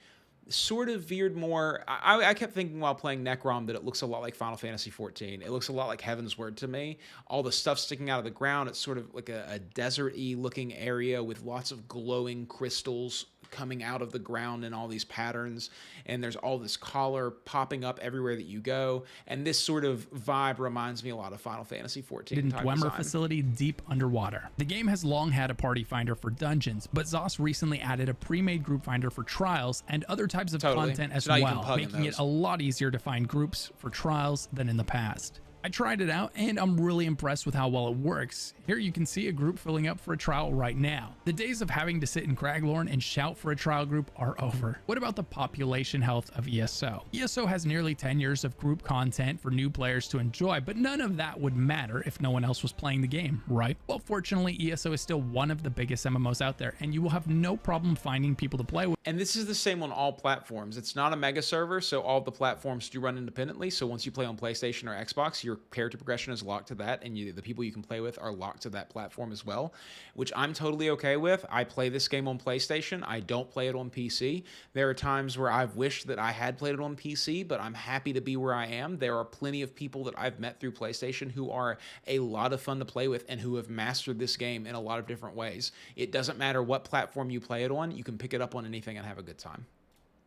sort of veered more. I kept thinking while playing Necrom that it looks a lot like Final Fantasy XIV. It looks a lot like Heaven's Word to me. All the stuff sticking out of the ground, it's sort of like a desert-y looking area with lots of glowing crystals coming out of the ground in all these patterns, and there's all this color popping up everywhere that you go, and this sort of vibe reminds me a lot of Final Fantasy XIV in type Dwemer design. facility deep underwater. The game has long had a party finder for dungeons, but ZOS recently added a pre-made group finder for trials and other types of content as So now you can well, plug in making it those. a lot easier to find groups for trials than in the past. I tried it out and I'm really impressed with how well it works. Here you can see a group filling up for a trial right now. The days of having to sit in Craglorn and shout for a trial group are over. What about the population health of ESO? ESO has nearly 10 years of group content for new players to enjoy, but none of that would matter if no one else was playing the game, right? Well, fortunately, ESO is still one of the biggest MMOs out there, and you will have no problem finding people to play with. And this is the same on all platforms. It's not a mega server, so all the platforms do run independently. So once you play on PlayStation or Xbox, your character progression is locked to that, and the people you can play with are locked to that platform as well, which I'm totally okay with. I play this game on PlayStation. I don't play it on PC. There are times where I've wished that I had played it on PC, but I'm happy to be where I am. There are plenty of people that I've met through PlayStation who are a lot of fun to play with and who have mastered this game in a lot of different ways. It doesn't matter what platform you play it on. You can pick it up on anything and have a good time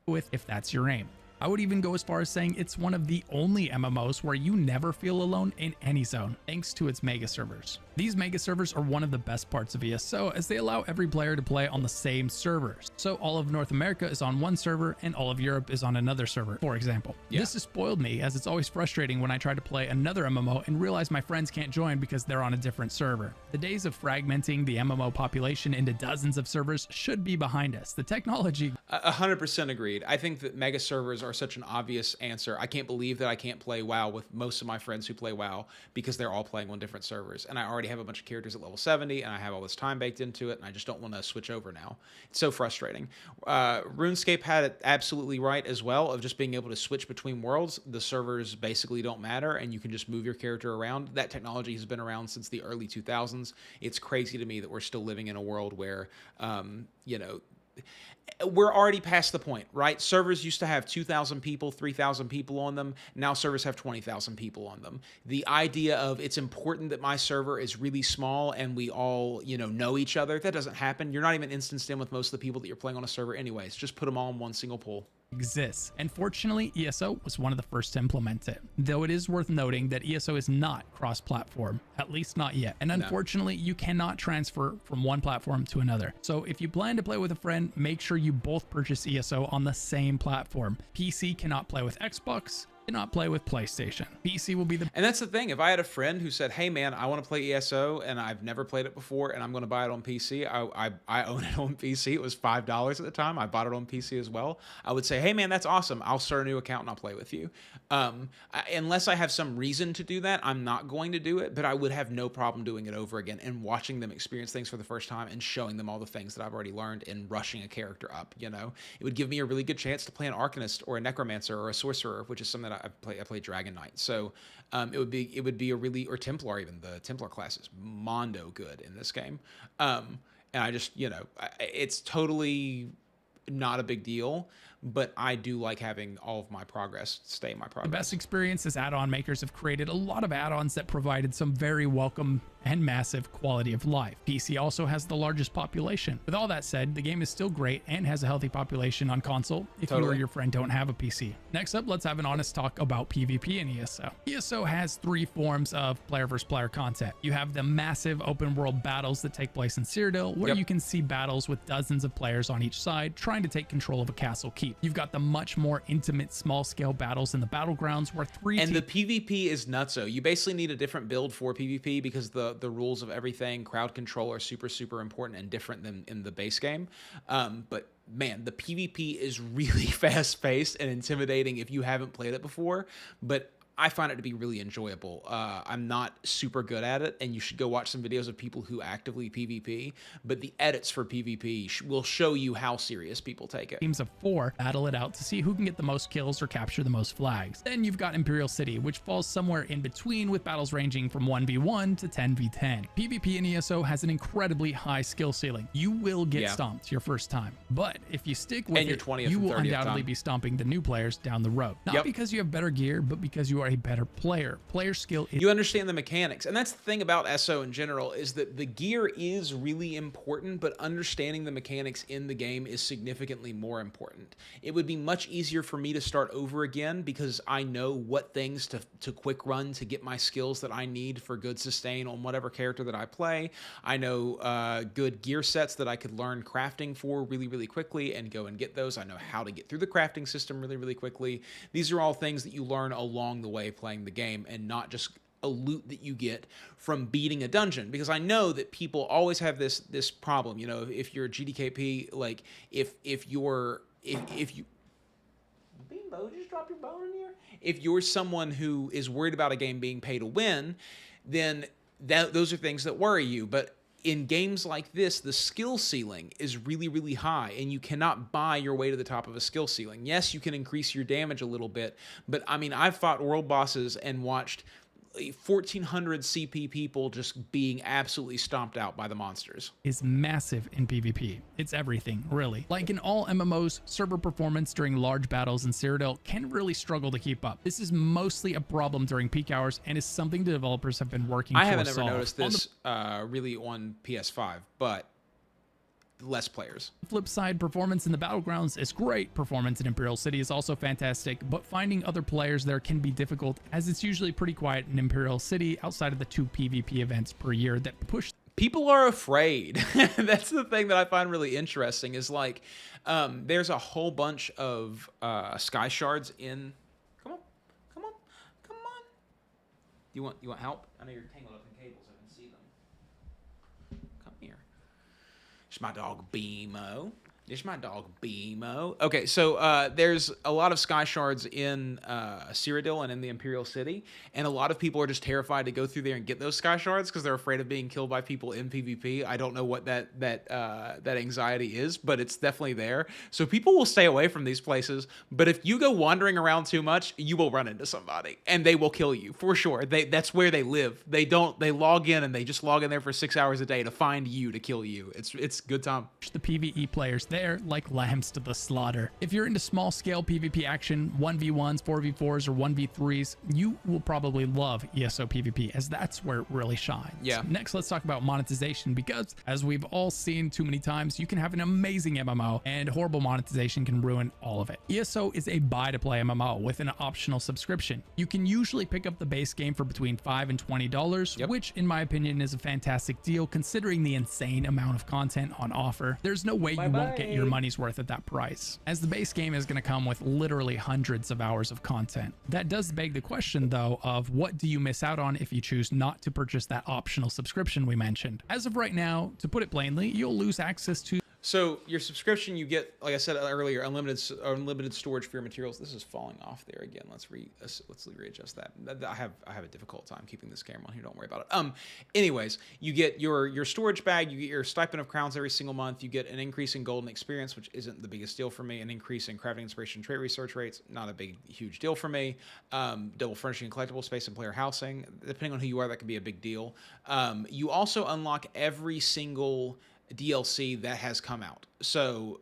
if that's your aim. I would even go as far as saying it's one of the only MMOs where you never feel alone in any zone, thanks to its mega servers. These mega servers are one of the best parts of ESO, as they allow every player to play on the same servers. So all of North America is on one server and all of Europe is on another server, for example. This has spoiled me, as it's always frustrating when I try to play another MMO and realize my friends can't join because they're on a different server. The days of fragmenting the MMO population into dozens of servers should be behind us. The technology... 100% agreed. I think that mega servers are such an obvious answer. I can't believe that I can't play WoW with most of my friends who play WoW because they're all playing on different servers. And I already have a bunch of characters at level 70 and I have all this time baked into it and I just don't want to switch over now. It's so frustrating. RuneScape had it absolutely right as well, of just being able to switch between worlds. The servers basically don't matter and you can just move your character around. That technology has been around since the early 2000s. It's crazy to me that we're still living in a world where, you know, we're already past the point, right? Servers used to have 2,000 people, 3,000 people on them. Now servers have 20,000 people on them. The idea of it's important that my server is really small and we all, know each other, that doesn't happen. You're not even instanced in with most of the people that you're playing on a server anyways. Just put them all in one single pool. Exists, and fortunately ESO was one of the first to implement it, though it is worth noting that ESO is not cross-platform, at least not yet, and unfortunately you cannot transfer from one platform to another. So if you plan to play with a friend, make sure you both purchase ESO on the same platform. PC cannot play with Xbox, cannot play with PlayStation. PC will be the... And that's the thing. If I had a friend who said, hey man, I want to play ESO and I've never played it before and I'm going to buy it on PC. I own it on PC. It was $5 at the time. I bought it on PC as well. I would say, hey man, that's awesome. I'll start a new account and I'll play with you. Unless I have some reason to do that, I'm not going to do it, but I would have no problem doing it over again and watching them experience things for the first time and showing them all the things that I've already learned and rushing a character up, It would give me a really good chance to play an Arcanist or a Necromancer or a Sorcerer, which is something that I play Dragon Knight. So it would be a really, or Templar, even the Templar class is mondo good in this game. And I just, it's totally not a big deal, but I do like having all of my progress stay in my progress. The best experience is add-on makers have created a lot of add-ons that provided some very welcome and massive quality of life. PC also has the largest population. With all that said, the game is still great and has a healthy population on console if you or your friend don't have a PC. Next up, let's have an honest talk about PvP in ESO. ESO has 3 forms of player versus player content. You have the massive open world battles that take place in Cyrodiil, where you can see battles with dozens of players on each side trying to take control of a castle keep. You've got the much more intimate small scale battles in the battlegrounds where the PvP is nutso. You basically need a different build for PvP because the rules of everything, crowd control, are super important and different than in the base game. But man, the PvP is really fast paced and intimidating if you haven't played it before. But I find it to be really enjoyable. I'm not super good at it, and you should go watch some videos of people who actively PvP, but the edits for PvP will show you how serious people take it. Teams of 4 battle it out to see who can get the most kills or capture the most flags. Then you've got Imperial City, which falls somewhere in between, with battles ranging from 1v1 to 10v10. PvP in ESO has an incredibly high skill ceiling. You will get stomped your first time, but if you stick with it, you will undoubtedly be stomping the new players down the road. Not because you have better gear, but because you are a better player. Player skill is— you understand the mechanics, and that's the thing about ESO in general, is that the gear is really important, but understanding the mechanics in the game is significantly more important. It would be much easier for me to start over again because I know what things to quick run to get my skills that I need for good sustain on whatever character that I play. I know good gear sets that I could learn crafting for really, really quickly and go and get those. I know how to get through the crafting system really, really quickly. These are all things that you learn along the way playing the game, and not just a loot that you get from beating a dungeon. Because I know that people always have this problem, you know, if you're a GDKP, like if you Beanbo, just drop your bone in here. If you're someone who is worried about a game being pay to win, then those are things that worry you. But in games like this, the skill ceiling is really, really high, and you cannot buy your way to the top of a skill ceiling. Yes, you can increase your damage a little bit, but I mean, I've fought world bosses and watched 1,400 CP people just being absolutely stomped out by the monsters. Is massive in PvP. It's everything, really. Like in all MMOs, server performance during large battles in Cyrodiil can really struggle to keep up. This is mostly a problem during peak hours and is something the developers have been working to solve. I haven't ever noticed this really on PS5, but less players. Flip side, performance in the battlegrounds is great. Performance in Imperial City is also fantastic, but finding other players there can be difficult, as it's usually pretty quiet in Imperial City outside of the 2 PvP events per year that push. People are afraid. That's the thing that I find really interesting, is like there's a whole bunch of sky shards in. Come on. You want help? I know you're tangled up in cables. I can see them. Come here. It's my dog Beemo. Okay, so there's a lot of sky shards in Cyrodiil and in the Imperial City, and a lot of people are just terrified to go through there and get those sky shards because they're afraid of being killed by people in PvP. I don't know what that anxiety is, but it's definitely there. So people will stay away from these places, but if you go wandering around too much, you will run into somebody, and they will kill you for sure. That's where they live. They log in, and they just log in there for 6 hours a day to find you, to kill you. It's good time. The PvE players there like lambs to the slaughter. If you're into small scale PvP action, 1v1s, 4v4s, or 1v3s, you will probably love ESO PvP, as that's where it really shines. Yeah. Next, let's talk about monetization, because as we've all seen too many times, you can have an amazing MMO and horrible monetization can ruin all of it. ESO is a buy to play MMO with an optional subscription. You can usually pick up the base game for between $5 and $20, which in my opinion is a fantastic deal considering the insane amount of content on offer. There's no way you won't get your money's worth at that price, as the base game is going to come with literally hundreds of hours of content. That does beg the question though of what do you miss out on if you choose not to purchase that optional subscription we mentioned. As of right now, to put it plainly, you'll lose access to— so your subscription, you get, like I said earlier, unlimited storage for your materials. This is falling off there again. Let's readjust that. I have a difficult time keeping this camera on here. Don't worry about it. Anyways, you get your storage bag. You get your stipend of crowns every single month. You get an increase in golden experience, which isn't the biggest deal for me. An increase in crafting, inspiration, trait research rates, not a huge deal for me. Double furnishing and collectible space and player housing. Depending on who you are, that can be a big deal. You also unlock every single DLC that has come out. So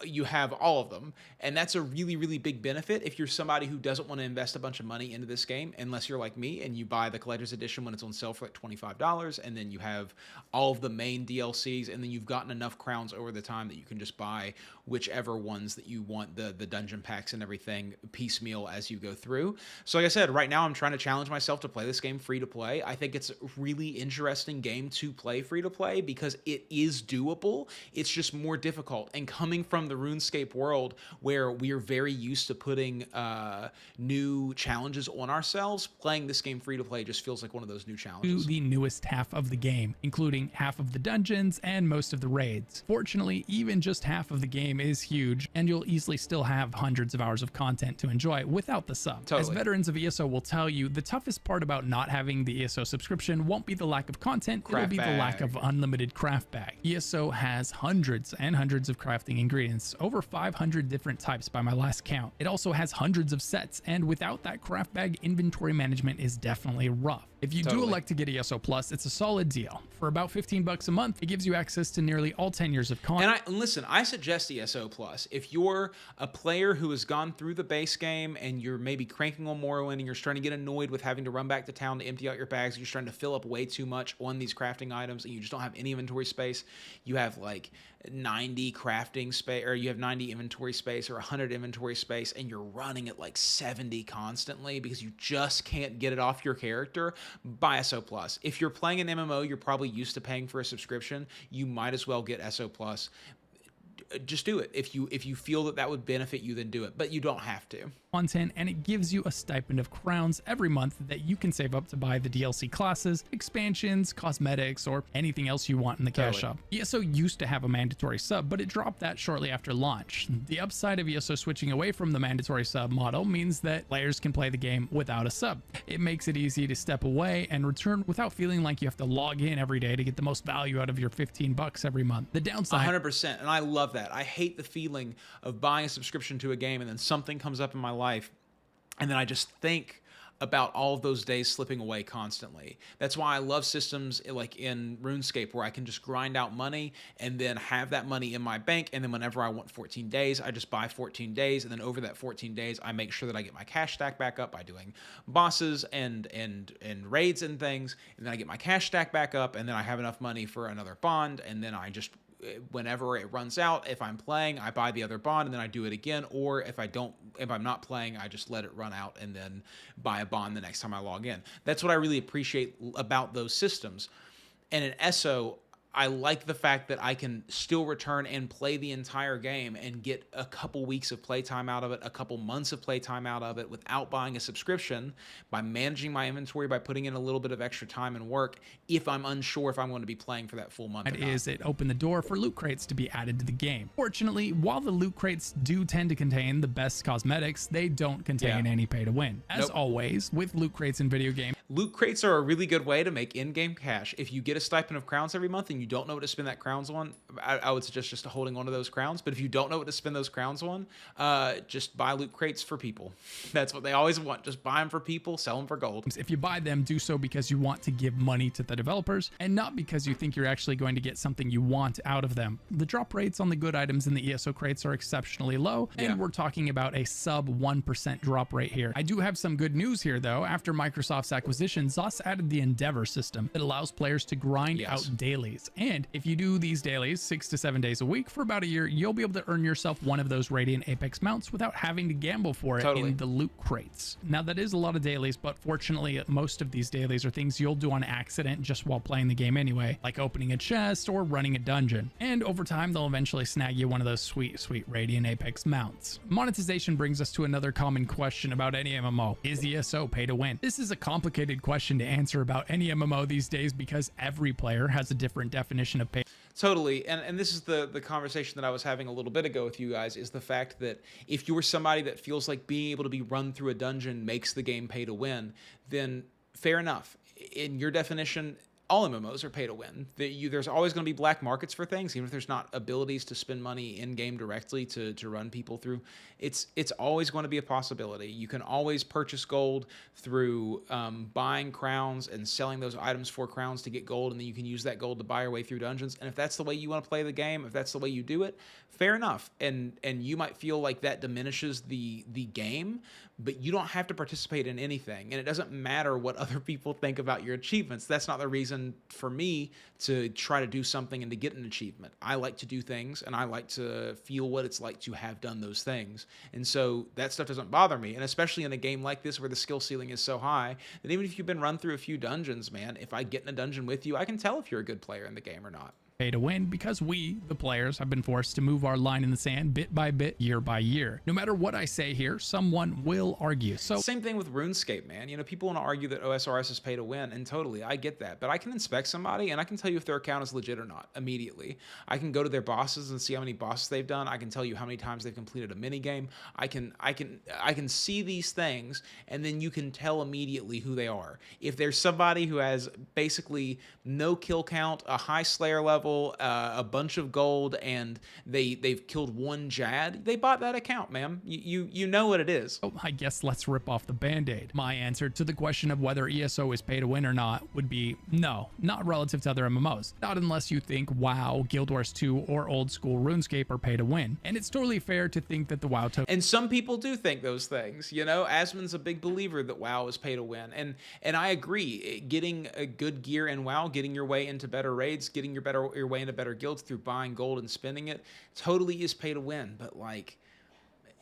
you have all of them, and that's a really, really big benefit if you're somebody who doesn't want to invest a bunch of money into this game, unless you're like me and you buy the collector's edition when it's on sale for like $25, and then you have all of the main DLCs, and then you've gotten enough crowns over the time that you can just buy whichever ones that you want, the dungeon packs and everything piecemeal as you go through. So like I said, right now I'm trying to challenge myself to play this game free to play. I think it's a really interesting game to play free to play because it is doable. It's just more difficult, and coming from from the RuneScape world where we are very used to putting new challenges on ourselves, playing this game free to play just feels like one of those new To challenges. the newest half of the game, including half of the dungeons and most of the raids. Fortunately, even just half of the game is huge, and you'll easily still have hundreds of hours of content to enjoy without the sub. Totally. As veterans of ESO will tell you, the toughest part about not having the ESO subscription won't be the lack of content, it'll be the lack of unlimited craft bag. ESO has hundreds and hundreds of crafting ingredients, over 500 different types by my last count. It also has hundreds of sets, and without that craft bag, inventory management is definitely rough. If you do elect to get ESO Plus, it's a solid deal. For about $15 a month, it gives you access to nearly all 10 years of content. And listen, I suggest ESO Plus. If you're a player who has gone through the base game and you're maybe cranking on Morrowind and you're starting to get annoyed with having to run back to town to empty out your bags, you're starting to fill up way too much on these crafting items and you just don't have any inventory space, you have like 90 crafting space, or you have 90 inventory space or 100 inventory space, and you're running at like 70 constantly because you just can't get it off your character, buy ESO Plus. If you're playing an MMO, you're probably used to paying for a subscription. You might as well get ESO Plus. Just do it. If you feel that would benefit you, then do it, but you don't have to. Content, and it gives you a stipend of crowns every month that you can save up to buy the DLC classes, expansions, cosmetics, or anything else you want in the cash shop. ESO used to have a mandatory sub, but it dropped that shortly after launch. The upside of ESO switching away from the mandatory sub model means that players can play the game without a sub. It makes it easy to step away and return without feeling like you have to log in every day to get the most value out of your $15 every month. The downside, 100%, and I love that. I hate the feeling of buying a subscription to a game and then something comes up in my life and then I just think about all of those days slipping away constantly. That's why I love systems like in RuneScape where I can just grind out money and then have that money in my bank, and then whenever I want 14 days, I just buy 14 days, and then over that 14 days, I make sure that I get my cash stack back up by doing bosses and raids and things, and then I get my cash stack back up, and then I have enough money for another bond, and then I just, whenever it runs out, if I'm playing, I buy the other bond and then I do it again, or if I'm not playing, I just let it run out and then buy a bond the next time I log in. That's what I really appreciate about those systems. And in ESO, I like the fact that I can still return and play the entire game and get a couple weeks of playtime out of it, a couple months of playtime out of it without buying a subscription, by managing my inventory, by putting in a little bit of extra time and work if I'm unsure if I'm going to be playing for that full month. It opened the door for loot crates to be added to the game. Fortunately, while the loot crates do tend to contain the best cosmetics, they don't contain any pay to win. As always, with loot crates in video games, loot crates are a really good way to make in-game cash. If you get a stipend of crowns every month and you don't know what to spend that crowns on, I would suggest just holding on to those crowns. But if you don't know what to spend those crowns on, just buy loot crates for people. That's what they always want. Just buy them for people, sell them for gold. If you buy them, do so because you want to give money to the developers and not because you think you're actually going to get something you want out of them. The drop rates on the good items in the ESO crates are exceptionally low, and we're talking about a sub 1% drop rate here. I do have some good news here though. After Microsoft's acquisition, ZOS added the Endeavor system that allows players to grind out dailies. And if you do these dailies 6 to 7 days a week for about a year, you'll be able to earn yourself one of those Radiant Apex mounts without having to gamble for it in the loot crates. Now that is a lot of dailies, but fortunately most of these dailies are things you'll do on accident just while playing the game anyway, like opening a chest or running a dungeon. And over time, they'll eventually snag you one of those sweet, sweet Radiant Apex mounts. Monetization brings us to another common question about any MMO. Is ESO pay to win? This is a complicated question to answer about any MMO these days because every player has a different definition of pay. Totally. And this is the conversation that I was having a little bit ago with you guys, is the fact that if you're somebody that feels like being able to be run through a dungeon makes the game pay to win, then fair enough. In your definition, all MMOs are pay to win. There's always going to be black markets for things, even if there's not abilities to spend money in game directly to run people through. It's always going to be a possibility. You can always purchase gold through buying crowns and selling those items for crowns to get gold, and then you can use that gold to buy your way through dungeons. And if that's the way you want to play the game, if that's the way you do it, fair enough. And you might feel like that diminishes the game, but you don't have to participate in anything. And it doesn't matter what other people think about your achievements. That's not the reason for me to try to do something and to get an achievement. I like to do things, and I like to feel what it's like to have done those things. And so that stuff doesn't bother me. And especially in a game like this where the skill ceiling is so high, that even if you've been run through a few dungeons, man, if I get in a dungeon with you, I can tell if you're a good player in the game or not. pay to win because we, the players, have been forced to move our line in the sand bit by bit, year by year. No matter what I say here, someone will argue. So same thing with RuneScape, man. You know, people want to argue that OSRS is pay to win, and totally, I get that. But I can inspect somebody and I can tell you if their account is legit or not immediately. I can go to their bosses and see how many bosses they've done. I can tell you how many times they've completed a mini game. I can see these things, and then you can tell immediately who they are. If there's somebody who has basically no kill count, a high Slayer level, a bunch of gold, and they've killed one Jad, they bought that account, man. You know what it is. Oh, I guess let's rip off the band-aid. My answer to the question of whether ESO is pay to win or not would be no, not relative to other MMOs. Not unless you think WoW, Guild Wars 2, or old school RuneScape are pay to win. And it's totally fair to think that the WoW token. And some people do think those things, you know. Asmon's a big believer that WoW is pay to win, and I agree. Getting a good gear in WoW, getting your way into better raids, getting your way into better guilds through buying gold and spending it, totally is pay to win. But like,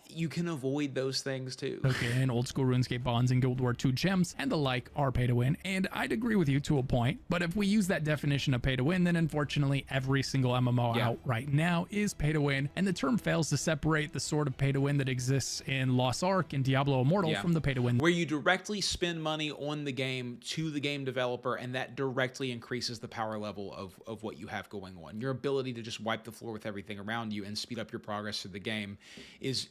you can avoid those things too. Okay, and old school RuneScape bonds and Guild War 2 gems and the like are pay to win, and I'd agree with you to a point, but if we use that definition of pay to win, then unfortunately every single MMO out right now is pay to win, and the term fails to separate the sort of pay to win that exists in Lost Ark and Diablo Immortal from the pay to win where you directly spend money on the game to the game developer, and that directly increases the power level of what you have going on. Your ability to just wipe the floor with everything around you and speed up your progress through the game is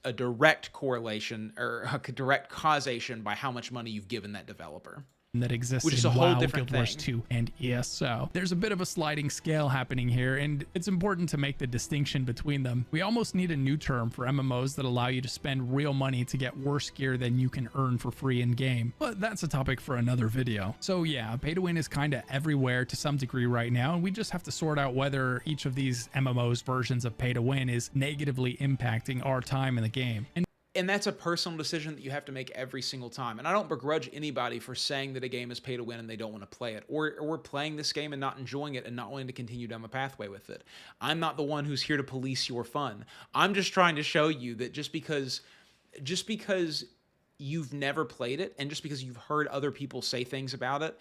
a direct correlation or a direct causation by how much money you've given that developer. That exists which is in a whole WoW, different Guild Wars thing. 2, and ESO. There's a bit of a sliding scale happening here, and it's important to make the distinction between them. We almost need a new term for MMOs that allow you to spend real money to get worse gear than you can earn for free in game, but that's a topic for another video. So yeah, pay to win is kind of everywhere to some degree right now, and we just have to sort out whether each of these MMOs versions of pay to win is negatively impacting our time in the game. And that's a personal decision that you have to make every single time. And I don't begrudge anybody for saying that a game is pay to win and they don't want to play it, or playing this game and not enjoying it and not wanting to continue down the pathway with it. I'm not the one who's here to police your fun. I'm just trying to show you that just because you've never played it and just because you've heard other people say things about it,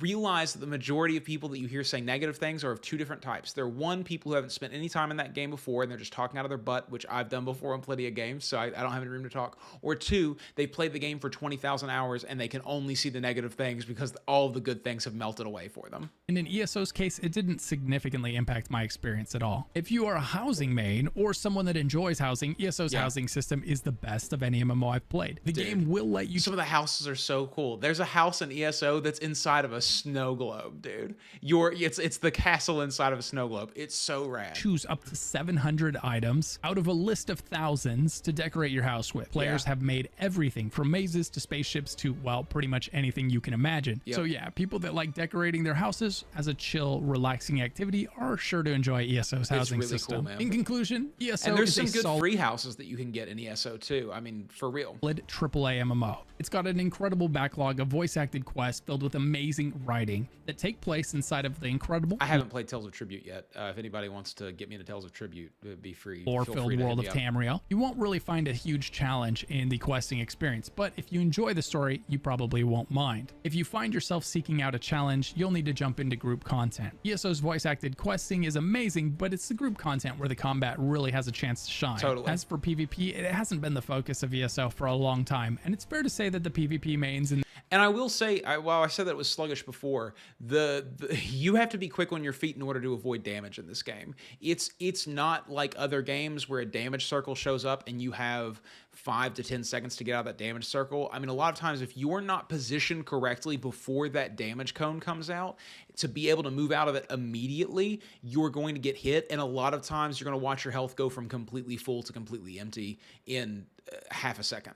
realize that the majority of people that you hear say negative things are of two different types. They're one, people who haven't spent any time in that game before and they're just talking out of their butt, which I've done before on plenty of games, so I don't have any room to talk. Or two, they played the game for 20,000 hours and they can only see the negative things because all of the good things have melted away for them. And in ESO's case, it didn't significantly impact my experience at all. If you are a housing main or someone that enjoys housing, ESO's housing system is the best of any MMO I've played. The game will let you... Some of the houses are so cool. There's a house in ESO that's inside of a snow globe, dude. It's the castle inside of a snow globe. It's so rad. Choose up to 700 items out of a list of thousands to decorate your house with. Players have made everything from mazes to spaceships to, well, pretty much anything you can imagine. So yeah, people that like decorating their houses as a chill, relaxing activity are sure to enjoy ESO's housing system. Cool, man. In conclusion, ESO and there's is some good free houses that you can get in ESO too. I mean, for real. AAA MMO. It's got an incredible backlog of voice-acted quests filled with amazing writing that take place inside of the incredible... I haven't played Tales of Tribute yet. If anybody wants to get me into Tales of Tribute, it'd be free. Lore-filled world of Tamriel. You won't really find a huge challenge in the questing experience, but if you enjoy the story, you probably won't mind. If you find yourself seeking out a challenge, you'll need to jump into group content. ESO's voice-acted questing is amazing, but it's the group content where the combat really has a chance to shine. Totally. As for PvP, it hasn't been the focus of ESO for a long time, and it's fair to say that the PvP mains and I will say, while I said that it was sluggish before, you have to be quick on your feet in order to avoid damage in this game. It's not like other games where a damage circle shows up and you have 5 to 10 seconds to get out of that damage circle. I mean, a lot of times if you're not positioned correctly before that damage cone comes out, to be able to move out of it immediately, you're going to get hit. And a lot of times you're going to watch your health go from completely full to completely empty in half a second.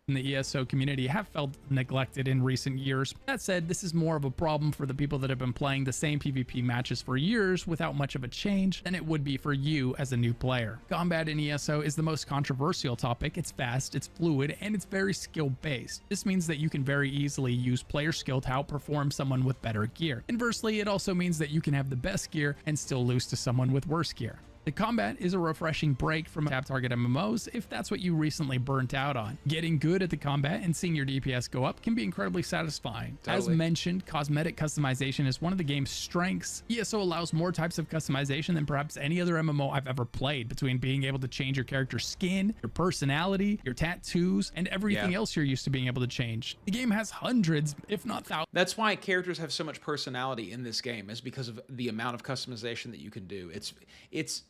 in the ESO community have felt neglected in recent years. That said, this is more of a problem for the people that have been playing the same PvP matches for years without much of a change than it would be for you as a new player. Combat in ESO is the most controversial topic. It's fast, it's fluid, and it's very skill-based. This means that you can very easily use player skill to outperform someone with better gear. Inversely, it also means that you can have the best gear and still lose to someone with worse gear. The combat is a refreshing break from tap target MMOs if that's what you recently burnt out on. Getting good at the combat and seeing your DPS go up can be incredibly satisfying. Totally. As mentioned, cosmetic customization is one of the game's strengths. ESO allows more types of customization than perhaps any other MMO I've ever played, between being able to change your character's skin, your personality, your tattoos, and everything else you're used to being able to change. The game has hundreds, if not thousands. That's why characters have so much personality in this game, is because of the amount of customization that you can do.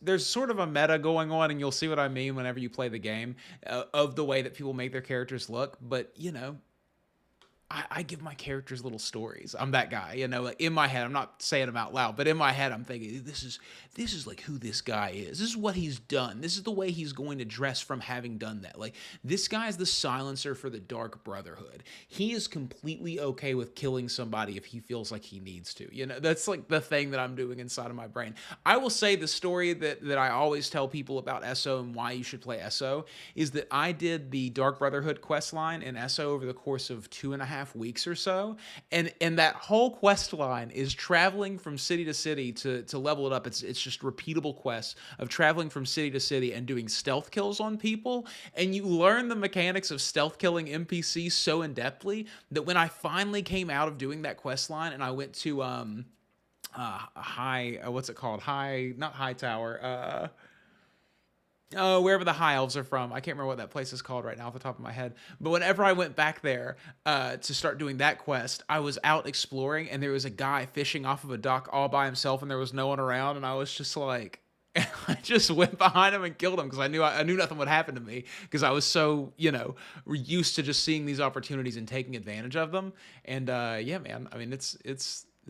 There's sort of a meta going on, and you'll see what I mean whenever you play the game, of the way that people make their characters look. But, you know, I give my characters little stories. I'm that guy, you know, like in my head. I'm not saying them out loud, but in my head, I'm thinking, this is like who this guy is. This is what he's done. This is the way he's going to dress from having done that. Like, this guy's the silencer for the Dark Brotherhood. He is completely okay with killing somebody if he feels like he needs to. You know, that's like the thing that I'm doing inside of my brain. I will say the story that I always tell people about ESO and why you should play ESO is that I did the Dark Brotherhood quest line in ESO over the course of 2.5 weeks or so, and that whole quest line is traveling from city to city to level it up. It's just repeatable quests of traveling from city to city and doing stealth kills on people, and you learn the mechanics of stealth killing NPCs so in-depthly that when I finally came out of doing that quest line and I went to what's it called, not high tower, wherever the high elves are from. I can't remember what that place is called right now off the top of my head. But whenever I went back there to start doing that quest, I was out exploring, and there was a guy fishing off of a dock all by himself, and there was no one around, and I was just like, I just went behind him and killed him because I knew nothing would happen to me, because I was so, you know, used to just seeing these opportunities and taking advantage of them. And yeah, man, I mean, it's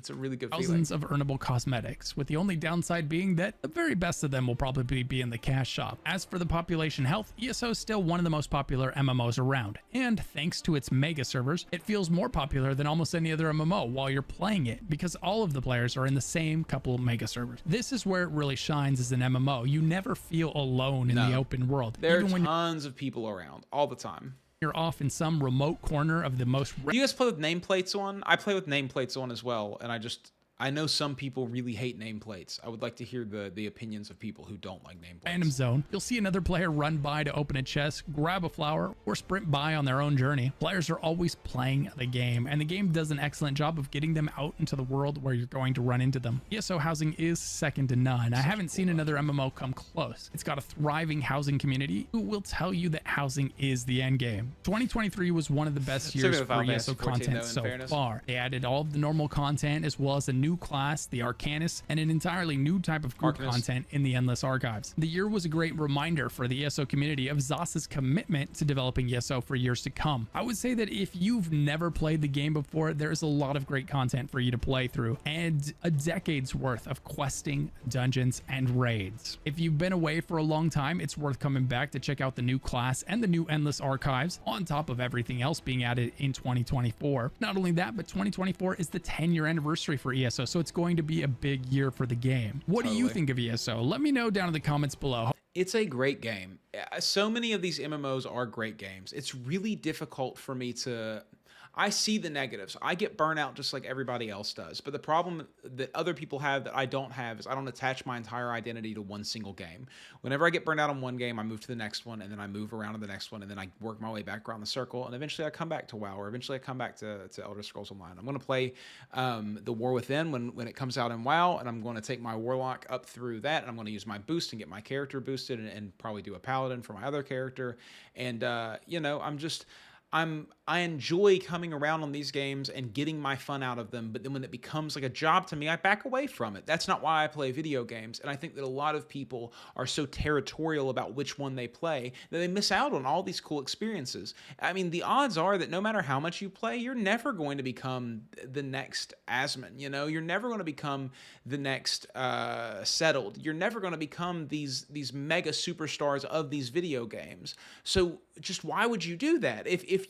a really good feeling. Thousands of earnable cosmetics, with the only downside being that the very best of them will probably be in the cash shop. As for the population health, ESO is still one of the most popular MMOs around, and thanks to its mega servers, it feels more popular than almost any other MMO while you're playing it, because all of the players are in the same couple of mega servers. This is where it really shines as an MMO. You never feel alone in the open world. There are tons of people around all the time. You're off in some remote corner of the most... Do you guys play with nameplates on? I play with nameplates on as well, and I know some people really hate nameplates. I would like to hear the opinions of people who don't like nameplates. Random zone. You'll see another player run by to open a chest, grab a flower, or sprint by on their own journey. Players are always playing the game, and the game does an excellent job of getting them out into the world where you're going to run into them. ESO housing is second to none. I haven't seen another MMO come close. It's got a thriving housing community who will tell you that housing is the end game. 2023 was one of the best years for ESO content so far. They added all of the normal content as well as a new class, the Arcanist, and an entirely new type of group content in the Endless Archives. The year was a great reminder for the ESO community of ZOS's commitment to developing ESO for years to come. I would say that if you've never played the game before, there's a lot of great content for you to play through, and a decade's worth of questing, dungeons, and raids. If you've been away for a long time, it's worth coming back to check out the new class and the new Endless Archives, on top of everything else being added in 2024. Not only that, but 2024 is the 10-year anniversary for ESO, so it's going to be a big year for the game. What do you think of ESO? Let me know down in the comments below. It's a great game. So many of these MMOs are great games. It's really difficult for me to... I see the negatives. I get burnout just like everybody else does. But the problem that other people have that I don't have is I don't attach my entire identity to one single game. Whenever I get burned out on one game, I move to the next one, and then I move around to the next one, and then I work my way back around the circle, and eventually I come back to WoW, or eventually I come back to Elder Scrolls Online. I'm going to play the War Within when it comes out in WoW, and I'm going to take my Warlock up through that, and I'm going to use my boost and get my character boosted, and probably do a Paladin for my other character. And, you know, I enjoy coming around on these games and getting my fun out of them, but then when it becomes like a job to me, I back away from it. That's not why I play video games, and I think that a lot of people are so territorial about which one they play that they miss out on all these cool experiences. I mean, the odds are that no matter how much you play, you're never going to become the next Asmon, you know? You're never going to become the next Settled. You're never going to become these mega superstars of these video games. So just why would you do that? If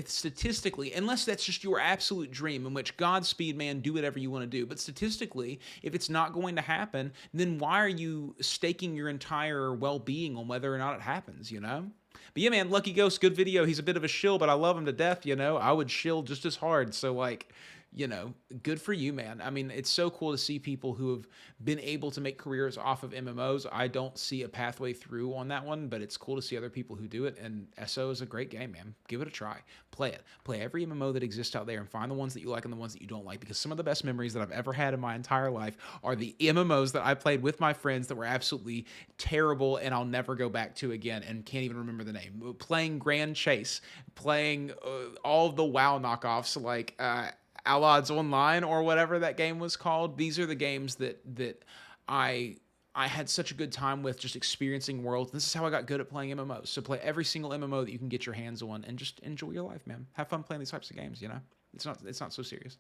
statistically, unless that's just your absolute dream, in which Godspeed, man, do whatever you want to do. But statistically, if it's not going to happen, then why are you staking your entire well-being on whether or not it happens, you know? But yeah, man, Lucky Ghost, good video. He's a bit of a shill, but I love him to death, you know? I would shill just as hard. So, like, good for you, man. I mean, it's so cool to see people who have been able to make careers off of MMOs. I don't see a pathway through on that one, but it's cool to see other people who do it. And ESO is a great game, man. Give it a try. Play it. Play every MMO that exists out there and find the ones that you like and the ones that you don't like. Because some of the best memories that I've ever had in my entire life are the MMOs that I played with my friends that were absolutely terrible and I'll never go back to again and can't even remember the name. Playing Grand Chase, playing all of the WoW knockoffs like Allies Online or whatever that game was called. These are the games that I had such a good time with, just experiencing worlds. This is how I got good at playing MMOs. So play every single MMO that you can get your hands on and just enjoy your life, man. Have fun playing these types of games, It's not so serious.